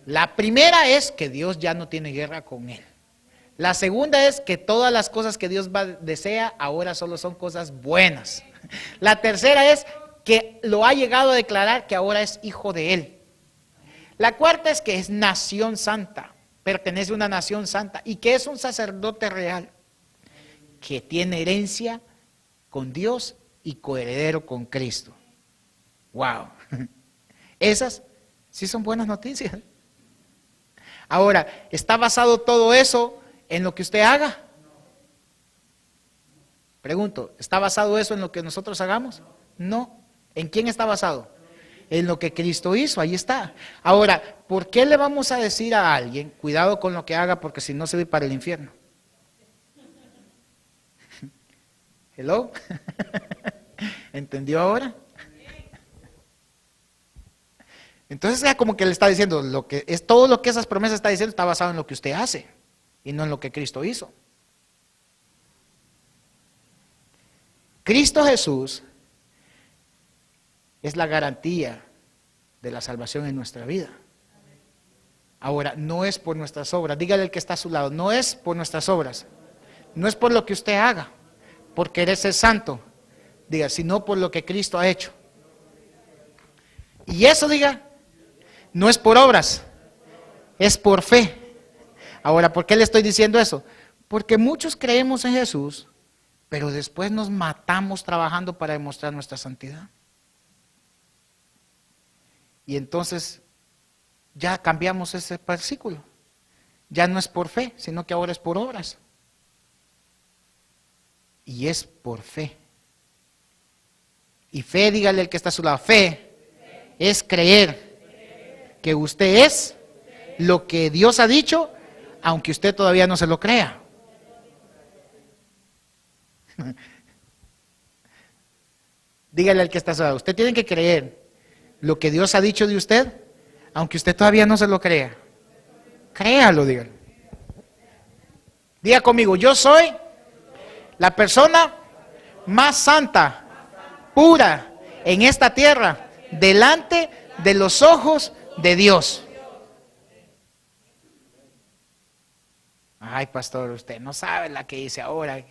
La primera es que Dios ya no tiene guerra con él. La segunda es que todas las cosas que Dios desea ahora solo son cosas buenas. La tercera es que lo ha llegado a declarar que ahora es hijo de él. La cuarta es que es nación santa, pertenece a una nación santa y que es un sacerdote real, que tiene herencia con Dios y coheredero con Cristo. Wow, esas sí son buenas noticias. Ahora, ¿está basado todo eso en lo que usted haga? Pregunto, ¿está basado eso en lo que nosotros hagamos? No. ¿En quién está basado? En lo que Cristo hizo, ahí está. Ahora, ¿por qué le vamos a decir a alguien, cuidado con lo que haga porque si no se va para el infierno? ¿Hello? ¿Entendió ahora? Entonces ya como que le está diciendo, todo lo que esas promesas está diciendo está basado en lo que usted hace y no en lo que Cristo hizo. Cristo Jesús es la garantía de la salvación en nuestra vida. Ahora, no es por nuestras obras. Dígale al que está a su lado, no es por nuestras obras. No es por lo que usted haga, por querer ser santo, diga, sino por lo que Cristo ha hecho. Y eso, diga, no es por obras, es por fe. Ahora, ¿por qué le estoy diciendo eso? Porque muchos creemos en Jesús, pero después nos matamos trabajando para demostrar nuestra santidad. Y entonces ya cambiamos ese versículo. Ya no es por fe, sino que ahora es por obras. Y es por fe. Y fe, dígale al que está a su lado, fe es creer que usted es lo que Dios ha dicho, aunque usted todavía no se lo crea. Dígale al que está a su lado, usted tiene que creer lo que Dios ha dicho de usted, aunque usted todavía no se lo crea. Créalo, dígale. Diga conmigo, yo soy la persona más santa, pura en esta tierra, delante de los ojos de Dios. Ay, pastor, usted no sabe la que hice ahora.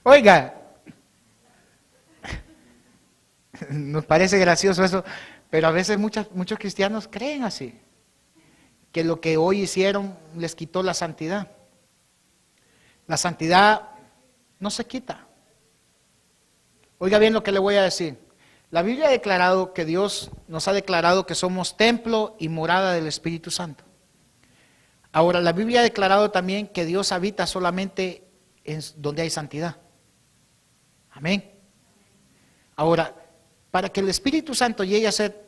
Oiga, nos parece gracioso eso, pero a veces muchos cristianos creen así, que lo que hoy hicieron les quitó la santidad. La santidad no se quita. Oiga bien lo que le voy a decir. La Biblia ha declarado que Dios nos ha declarado que somos templo y morada del Espíritu Santo. Ahora, la Biblia ha declarado también que Dios habita solamente en donde hay santidad. Amén. Ahora, para que el Espíritu Santo llegue a ser,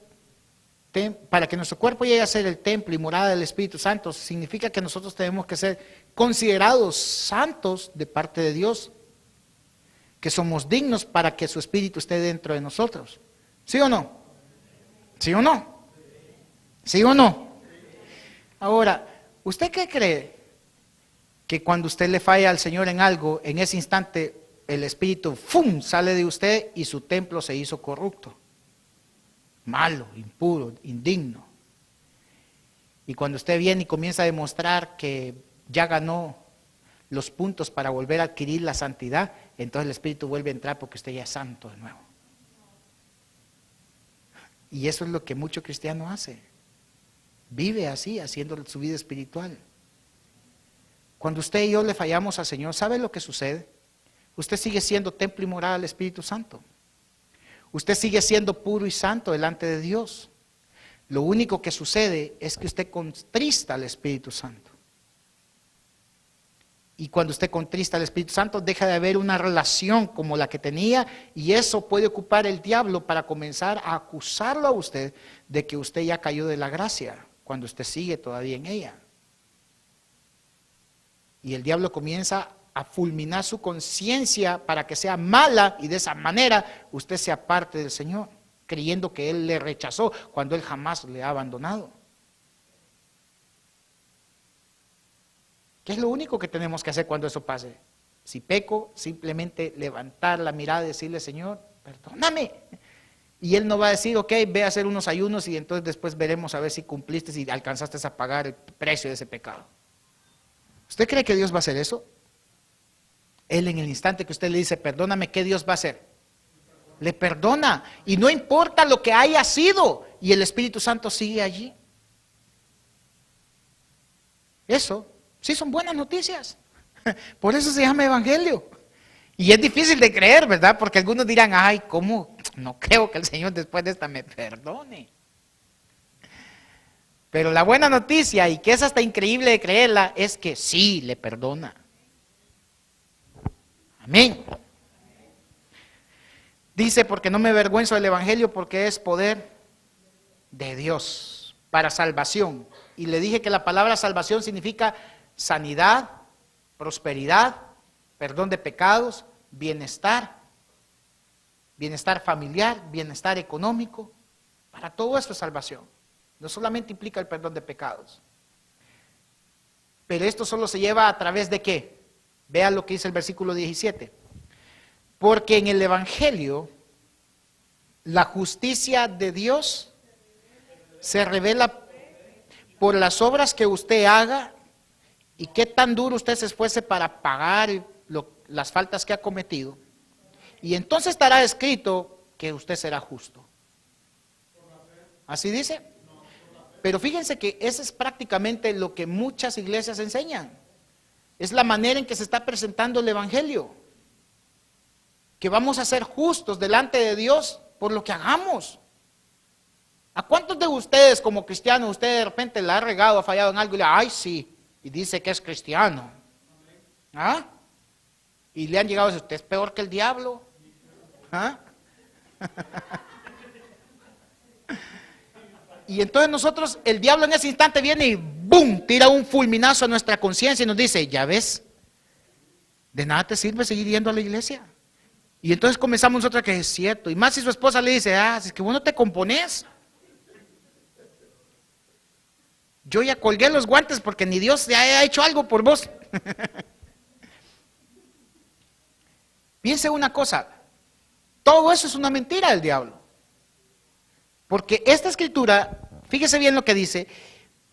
para que nuestro cuerpo llegue a ser el templo y morada del Espíritu Santo, significa que nosotros tenemos que ser considerados santos de parte de Dios, que somos dignos para que su Espíritu esté dentro de nosotros. ¿Sí o no? ¿Sí o no? ¿Sí o no? Ahora, ¿usted qué cree? Que cuando usted le falla al Señor en algo, en ese instante el Espíritu ¡fum!, sale de usted y su templo se hizo corrupto, malo, impuro, indigno. Y cuando usted viene y comienza a demostrar que ya ganó los puntos para volver a adquirir la santidad, entonces el Espíritu vuelve a entrar porque usted ya es santo de nuevo. Y eso es lo que mucho cristiano hace. Vive así, haciendo su vida espiritual. Cuando usted y yo le fallamos al Señor, ¿sabe lo que sucede? Usted sigue siendo templo y morada del Espíritu Santo. Usted sigue siendo puro y santo delante de Dios. Lo único que sucede es que usted contrista al Espíritu Santo. Y cuando usted contrista al Espíritu Santo, deja de haber una relación como la que tenía, y eso puede ocupar el diablo para comenzar a acusarlo a usted de que usted ya cayó de la gracia, cuando usted sigue todavía en ella. Y el diablo comienza a fulminar su conciencia para que sea mala, y de esa manera usted se aparte del Señor, creyendo que Él le rechazó cuando Él jamás le ha abandonado. ¿Qué es lo único que tenemos que hacer cuando eso pase? Si peco, simplemente levantar la mirada y decirle, Señor, perdóname. Y Él no va a decir, ok, ve a hacer unos ayunos y entonces después veremos a ver si cumpliste, si alcanzaste a pagar el precio de ese pecado. ¿Usted cree que Dios va a hacer eso? Él, en el instante que usted le dice, perdóname, ¿qué Dios va a hacer? Le perdona, y no importa lo que haya sido, y el Espíritu Santo sigue allí. Eso sí son buenas noticias. Por eso se llama evangelio. Y es difícil de creer, ¿verdad? Porque algunos dirán, ay, ¿cómo? No creo que el Señor después de esta me perdone. Pero la buena noticia, y que es hasta increíble de creerla, es que sí le perdona. Amén. Dice, porque no me avergüenzo del evangelio, porque es poder de Dios para salvación. Y le dije que la palabra salvación significa sanidad, prosperidad, perdón de pecados, bienestar, bienestar familiar, bienestar económico. Para todo esto es salvación. No solamente implica el perdón de pecados. Pero esto solo se lleva a través de ¿qué? Vean lo que dice el versículo 17. Porque en el Evangelio la justicia de Dios se revela por las obras que usted haga y qué tan duro usted se esfuerce para pagar las faltas que ha cometido. Y entonces estará escrito que usted será justo. ¿Así dice? Pero fíjense que eso es prácticamente lo que muchas iglesias enseñan. Es la manera en que se está presentando el Evangelio. Que vamos a ser justos delante de Dios por lo que hagamos. ¿A cuántos de ustedes como cristianos, usted de repente la ha regado, ha fallado en algo y le ay sí, y dice que es cristiano? ¿Ah? Y le han llegado a decir, usted es peor que el diablo. ¿Ah? Y entonces nosotros, el diablo en ese instante viene y ¡boom! Tira un fulminazo a nuestra conciencia y nos dice, ya ves, de nada te sirve seguir yendo a la iglesia. Y entonces comenzamos nosotros que es cierto. Y más si su esposa le dice, es que vos no te compones. Yo ya colgué los guantes porque ni Dios ya ha hecho algo por vos. Piense una cosa, todo eso es una mentira del diablo. Porque esta escritura, fíjese bien lo que dice,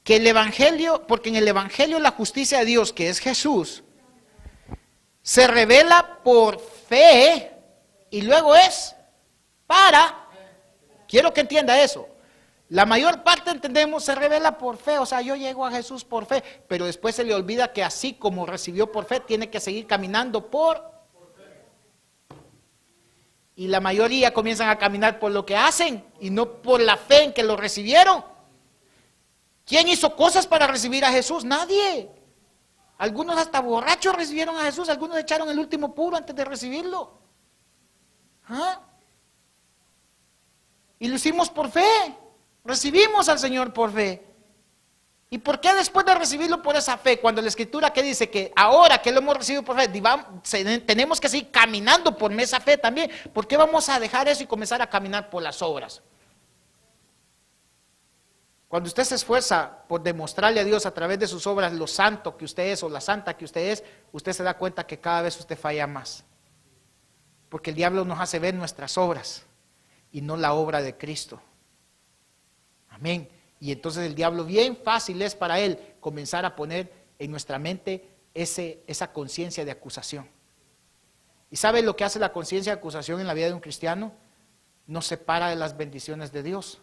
que el Evangelio, porque en el Evangelio la justicia de Dios, que es Jesús, se revela por fe y luego es para, quiero que entienda eso, la mayor parte entendemos se revela por fe, o sea, yo llego a Jesús por fe, pero después se le olvida que así como recibió por fe, tiene que seguir caminando por fe. Y la mayoría comienzan a caminar por lo que hacen y no por la fe en que lo recibieron. ¿Quién hizo cosas para recibir a Jesús? Nadie. Algunos hasta borrachos recibieron a Jesús, algunos echaron el último puro antes de recibirlo. ¿Ah? Y lo hicimos por fe. Recibimos al Señor por fe. ¿Y por qué después de recibirlo por esa fe, cuando la Escritura que dice que ahora que lo hemos recibido por fe, tenemos que seguir caminando por esa fe también? ¿Por qué vamos a dejar eso y comenzar a caminar por las obras? Cuando usted se esfuerza por demostrarle a Dios a través de sus obras lo santo que usted es o la santa que usted es, usted se da cuenta que cada vez usted falla más. Porque el diablo nos hace ver nuestras obras y no la obra de Cristo. Amén. Y entonces el diablo bien fácil es para él comenzar a poner en nuestra mente esa conciencia de acusación. ¿Y sabe lo que hace la conciencia de acusación en la vida de un cristiano? Nos separa de las bendiciones de Dios.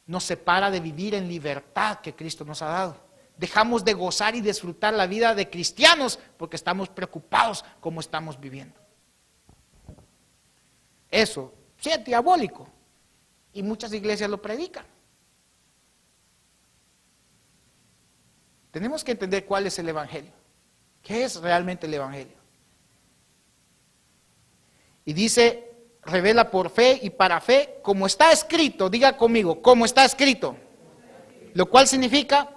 Nos separa de vivir en libertad que Cristo nos ha dado. Dejamos de gozar y disfrutar la vida de cristianos porque estamos preocupados cómo estamos viviendo. Eso sí es diabólico y muchas iglesias lo predican. Tenemos que entender cuál es el Evangelio. ¿Qué es realmente el Evangelio? Y dice, revela por fe y para fe, como está escrito, diga conmigo, como está escrito. Lo cual significa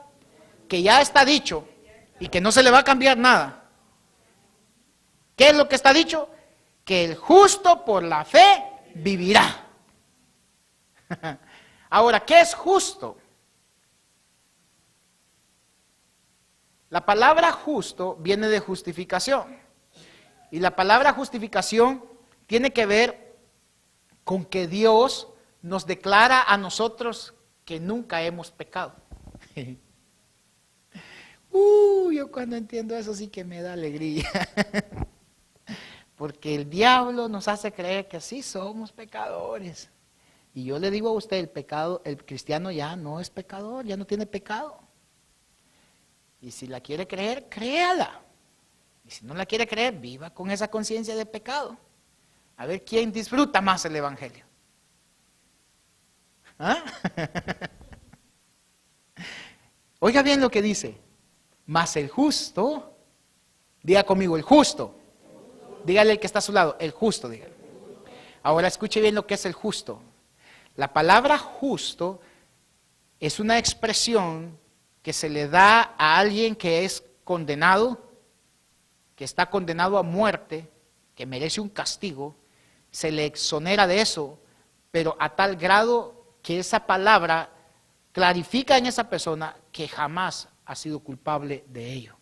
que ya está dicho y que no se le va a cambiar nada. ¿Qué es lo que está dicho? Que el justo por la fe vivirá. Ahora, ¿qué es justo? La palabra justo viene de justificación. Y la palabra justificación tiene que ver con que Dios nos declara a nosotros que nunca hemos pecado. Yo cuando entiendo eso sí que me da alegría. Porque el diablo nos hace creer que sí somos pecadores. Y yo le digo a usted, el cristiano ya no es pecador, ya no tiene pecado. Y si la quiere creer, créala. Y si no la quiere creer, viva con esa conciencia de pecado. A ver quién disfruta más el Evangelio. ¿Ah? Oiga bien lo que dice. Mas el justo, diga conmigo, el justo. Dígale al que está a su lado, el justo, dígale. Ahora escuche bien lo que es el justo. La palabra justo es una expresión que se le da a alguien que es condenado, que está condenado a muerte, que merece un castigo, se le exonera de eso, pero a tal grado que esa palabra clarifica en esa persona que jamás ha sido culpable de ello.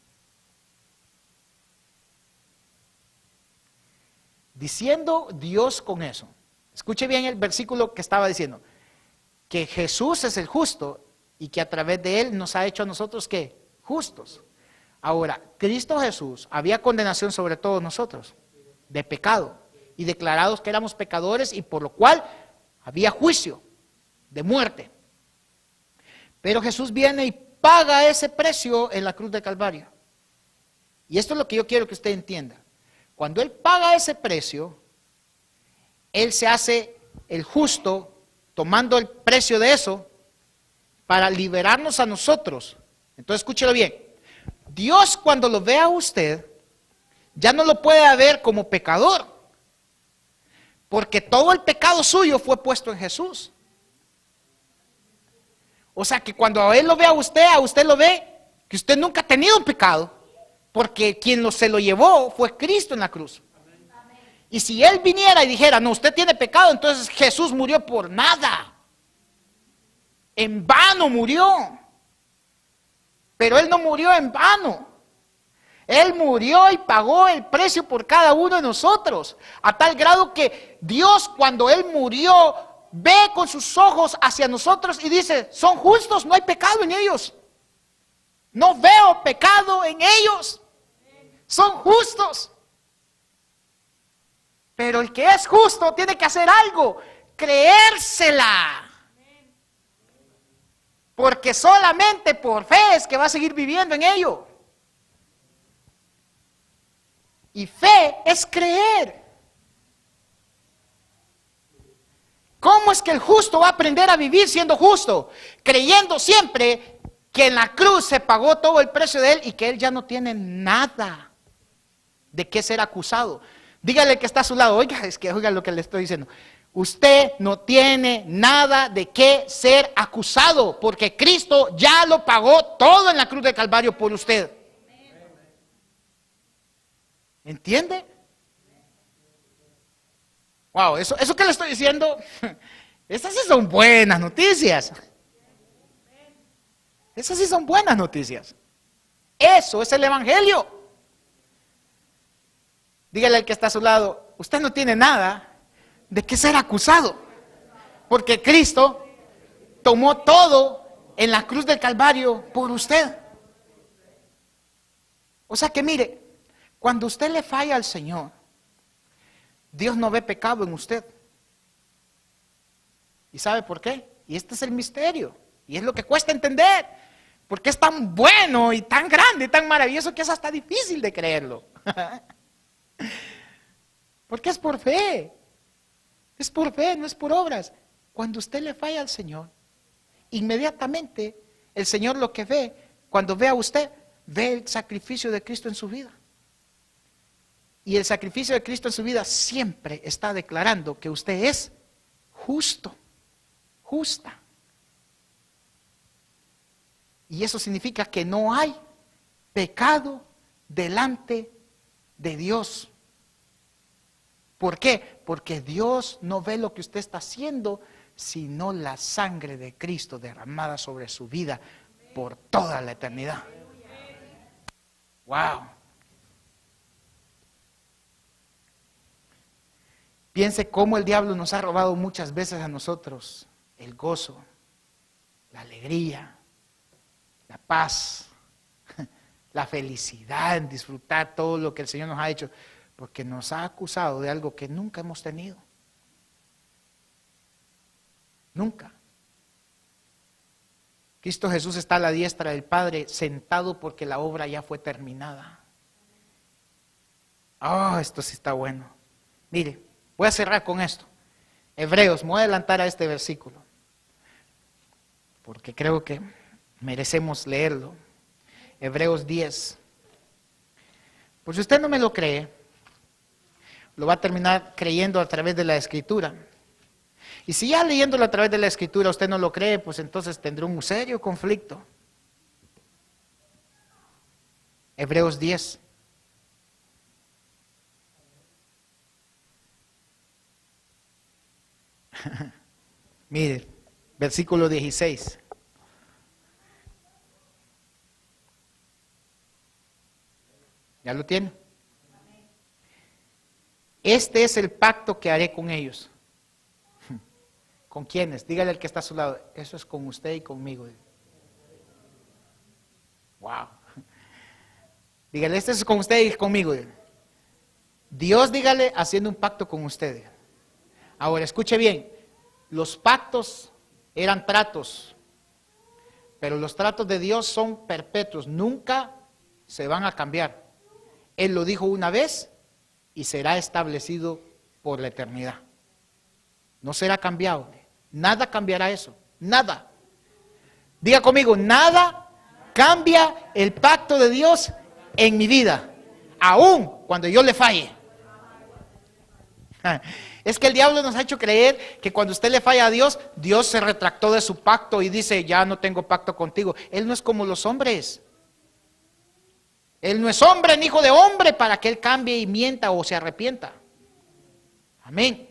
Diciendo Dios con eso, escuche bien el versículo que estaba diciendo, que Jesús es el justo y que a través de Él nos ha hecho a nosotros, ¿qué? Justos. Ahora, Cristo Jesús, había condenación sobre todos nosotros, de pecado, y declarados que éramos pecadores y por lo cual había juicio de muerte. Pero Jesús viene y paga ese precio en la cruz de Calvario. Y esto es lo que yo quiero que usted entienda. Cuando Él paga ese precio, Él se hace el justo, tomando el precio de eso, para liberarnos a nosotros. Entonces escúchelo bien. Dios, cuando lo vea a usted, ya no lo puede ver como pecador, porque todo el pecado suyo fue puesto en Jesús. O sea que cuando a Él lo ve a usted lo ve que usted nunca ha tenido un pecado, porque quien se lo llevó fue Cristo en la cruz. Y si Él viniera y dijera, no, usted tiene pecado, entonces Jesús murió por nada. En vano murió. Pero Él no murió en vano. Él murió y pagó el precio por cada uno de nosotros. A tal grado que Dios, cuando Él murió, ve con sus ojos hacia nosotros y dice, son justos, no hay pecado en ellos. No veo pecado en ellos. Son justos. Pero el que es justo tiene que hacer algo, creérsela. Porque solamente por fe es que va a seguir viviendo en ello. Y fe es creer. ¿Cómo es que el justo va a aprender a vivir siendo justo? Creyendo siempre que en la cruz se pagó todo el precio de Él y que Él ya no tiene nada de qué ser acusado. Dígale que está a su lado, oiga lo que le estoy diciendo. Usted no tiene nada de qué ser acusado, porque Cristo ya lo pagó todo en la cruz de Calvario por usted. ¿Entiende? Wow, eso que le estoy diciendo, esas sí son buenas noticias. Esas sí son buenas noticias. Eso es el Evangelio. Dígale al que está a su lado, usted no tiene nada de qué ser acusado, porque Cristo tomó todo en la cruz del Calvario por usted. O sea que mire, cuando usted le falla al Señor, Dios no ve pecado en usted. ¿Y sabe por qué? Y este es el misterio, y es lo que cuesta entender, porque es tan bueno y tan grande y tan maravilloso que es hasta difícil de creerlo. Porque es por fe. Es por fe, no es por obras. Cuando usted le falla al Señor, inmediatamente el Señor lo que ve, cuando ve a usted, ve el sacrificio de Cristo en su vida. Y el sacrificio de Cristo en su vida siempre está declarando que usted es justo, justa. Y eso significa que no hay pecado delante de Dios. ¿Por qué? Porque Dios no ve lo que usted está haciendo, sino la sangre de Cristo derramada sobre su vida por toda la eternidad. Wow. Piense cómo el diablo nos ha robado muchas veces a nosotros el gozo, la alegría, la paz, la felicidad en disfrutar todo lo que el Señor nos ha hecho, porque nos ha acusado de algo que nunca hemos tenido. Nunca. Cristo Jesús está a la diestra del Padre, sentado porque la obra ya fue terminada. Esto sí está bueno. Mire, voy a cerrar con esto. Hebreos, me voy a adelantar a este versículo, porque creo que merecemos leerlo. Hebreos 10. Pues si usted no me lo cree, lo va a terminar creyendo a través de la Escritura. Y si ya leyéndolo a través de la Escritura usted no lo cree, pues entonces tendrá un serio conflicto. Hebreos 10. Mire, versículo 16. ¿Ya lo tiene? Este es el pacto que haré con ellos. ¿Con quiénes? Dígale al que está a su lado, eso es con usted y conmigo. Wow. Dígale, este es con usted y conmigo. Dios, dígale, haciendo un pacto con usted. Ahora, escuche bien, los pactos eran tratos, pero los tratos de Dios son perpetuos, nunca se van a cambiar. Él lo dijo una vez y será establecido por la eternidad. No será cambiado. Nada cambiará eso. Nada. Diga conmigo, nada cambia el pacto de Dios en mi vida, aun cuando yo le falle. Es que el diablo nos ha hecho creer que cuando usted le falla a Dios, Dios se retractó de su pacto y dice, ya no tengo pacto contigo. Él no es como los hombres. Él no es hombre ni hijo de hombre para que él cambie y mienta o se arrepienta. Amén.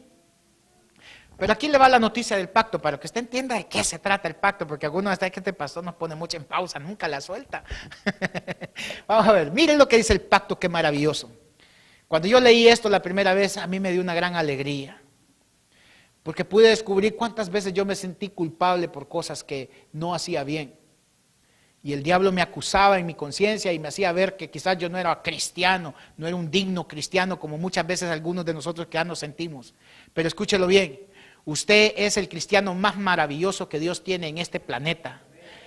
Pero aquí le va la noticia del pacto para que usted entienda de qué se trata el pacto, porque algunos hasta que este pastor nos pone mucho en pausa, nunca la suelta. Vamos a ver, miren lo que dice el pacto, qué maravilloso. Cuando yo leí esto la primera vez, a mí me dio una gran alegría, porque pude descubrir cuántas veces yo me sentí culpable por cosas que no hacía bien. Y el diablo me acusaba en mi conciencia y me hacía ver que quizás yo no era cristiano, no era un digno cristiano, como muchas veces algunos de nosotros que ya nos sentimos. Pero escúchelo bien, usted es el cristiano más maravilloso que Dios tiene en este planeta.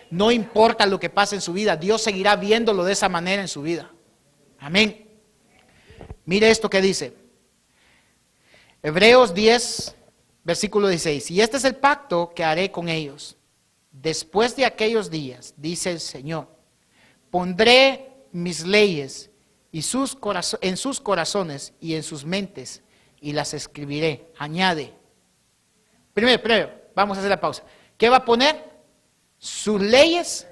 No importa lo que pase en su vida, Dios seguirá viéndolo de esa manera en su vida. Amén. Mire esto que dice. Hebreos 10, versículo 16. Y este es el pacto que haré con ellos. Después de aquellos días, dice el Señor, pondré mis leyes en sus corazones y en sus mentes y las escribiré. Añade. Primero, vamos a hacer la pausa. ¿Qué va a poner? Sus leyes.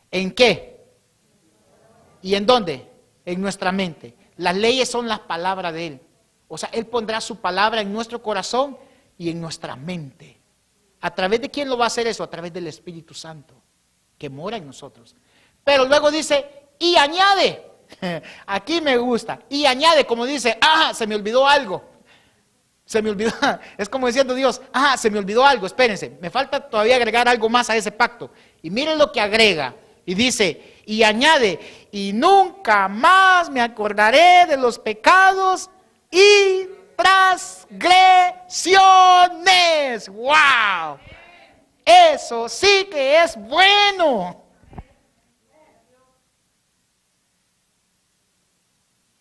¿En qué? ¿Y en dónde? En nuestra mente. Las leyes son las palabras de Él. O sea, Él pondrá su palabra en nuestro corazón y en nuestra mente. ¿A través de quién lo va a hacer eso? A través del Espíritu Santo, que mora en nosotros. Pero luego dice, y añade. Aquí me gusta. Y añade, como dice, se me olvidó algo. Se me olvidó. Es como diciendo Dios, se me olvidó algo. Espérense, me falta todavía agregar algo más a ese pacto. Y miren lo que agrega. Y dice, y añade, y nunca más me acordaré de los pecados y transgresiones. ¡Wow! Eso sí que es bueno.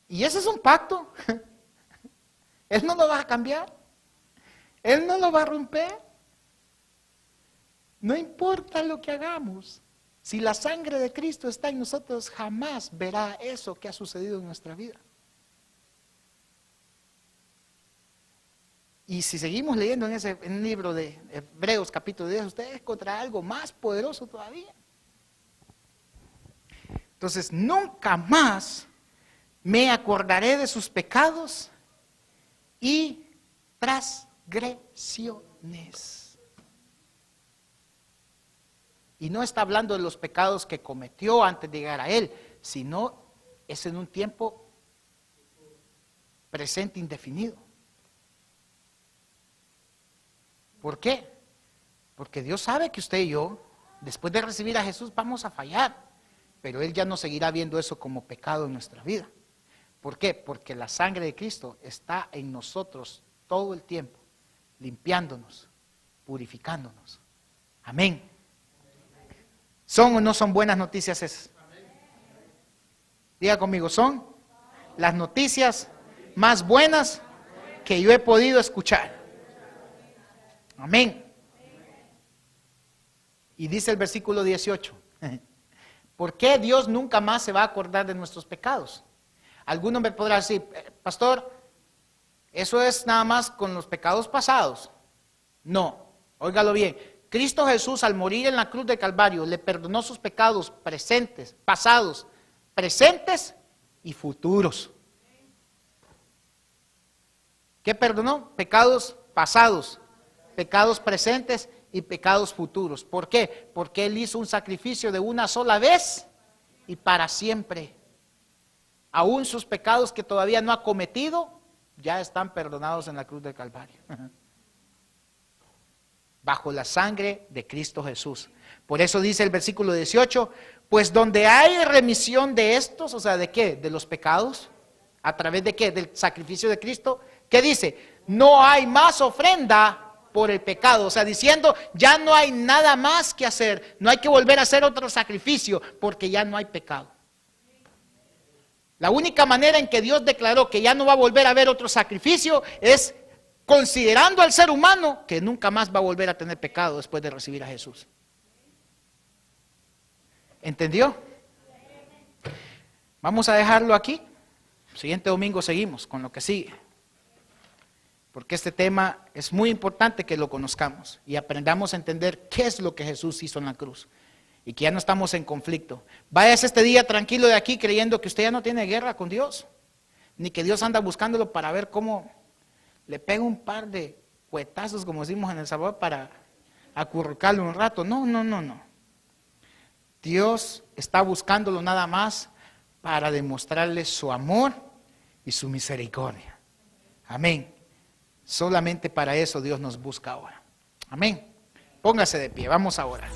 Y ese es un pacto. Él no lo va a cambiar. Él no lo va a romper. No importa lo que hagamos. Si la sangre de Cristo está en nosotros, jamás verá eso que ha sucedido en nuestra vida. Y si seguimos leyendo en el libro de Hebreos capítulo 10, ustedes encontrarán algo más poderoso todavía. Entonces, nunca más me acordaré de sus pecados y transgresiones. Y no está hablando de los pecados que cometió antes de llegar a Él, sino es en un tiempo presente indefinido. ¿Por qué? Porque Dios sabe que usted y yo, después de recibir a Jesús, vamos a fallar. Pero Él ya no seguirá viendo eso como pecado en nuestra vida. ¿Por qué? Porque la sangre de Cristo está en nosotros todo el tiempo, limpiándonos, purificándonos. Amén. ¿Son o no son buenas noticias esas? Diga conmigo, son las noticias más buenas que yo he podido escuchar. Amén. Y dice el versículo 18, ¿por qué Dios nunca más se va a acordar de nuestros pecados? Alguno me podrá decir, pastor, eso es nada más con los pecados pasados. No, óigalo bien. Cristo Jesús al morir en la cruz de Calvario le perdonó sus pecados presentes, pasados, presentes y futuros. ¿Qué perdonó? Pecados pasados, pecados presentes y pecados futuros. ¿Por qué? Porque Él hizo un sacrificio de una sola vez y para siempre. Aún sus pecados que todavía no ha cometido, ya están perdonados en la cruz del Calvario. Bajo la sangre de Cristo Jesús. Por eso dice el versículo 18, pues donde hay remisión de estos, o sea, ¿de qué? De los pecados. ¿A través de qué? Del sacrificio de Cristo. ¿Qué dice? No hay más ofrenda por el pecado. O sea, diciendo, ya no hay nada más que hacer. No hay que volver a hacer otro sacrificio porque ya no hay pecado. La única manera en que Dios declaró que ya no va a volver a haber otro sacrificio es considerando al ser humano que nunca más va a volver a tener pecado después de recibir a Jesús. ¿Entendió? Vamos a dejarlo aquí. Siguiente domingo seguimos con lo que sigue. Porque este tema es muy importante que lo conozcamos y aprendamos a entender qué es lo que Jesús hizo en la cruz. Y que ya no estamos en conflicto. Váyase este día tranquilo de aquí creyendo que usted ya no tiene guerra con Dios. Ni que Dios anda buscándolo para ver cómo le pega un par de cuetazos, como decimos en El Salvador, para acurrucarlo un rato. No. Dios está buscándolo nada más para demostrarle su amor y su misericordia. Amén. Solamente para eso Dios nos busca ahora. Amén. Póngase de pie, vamos a orar.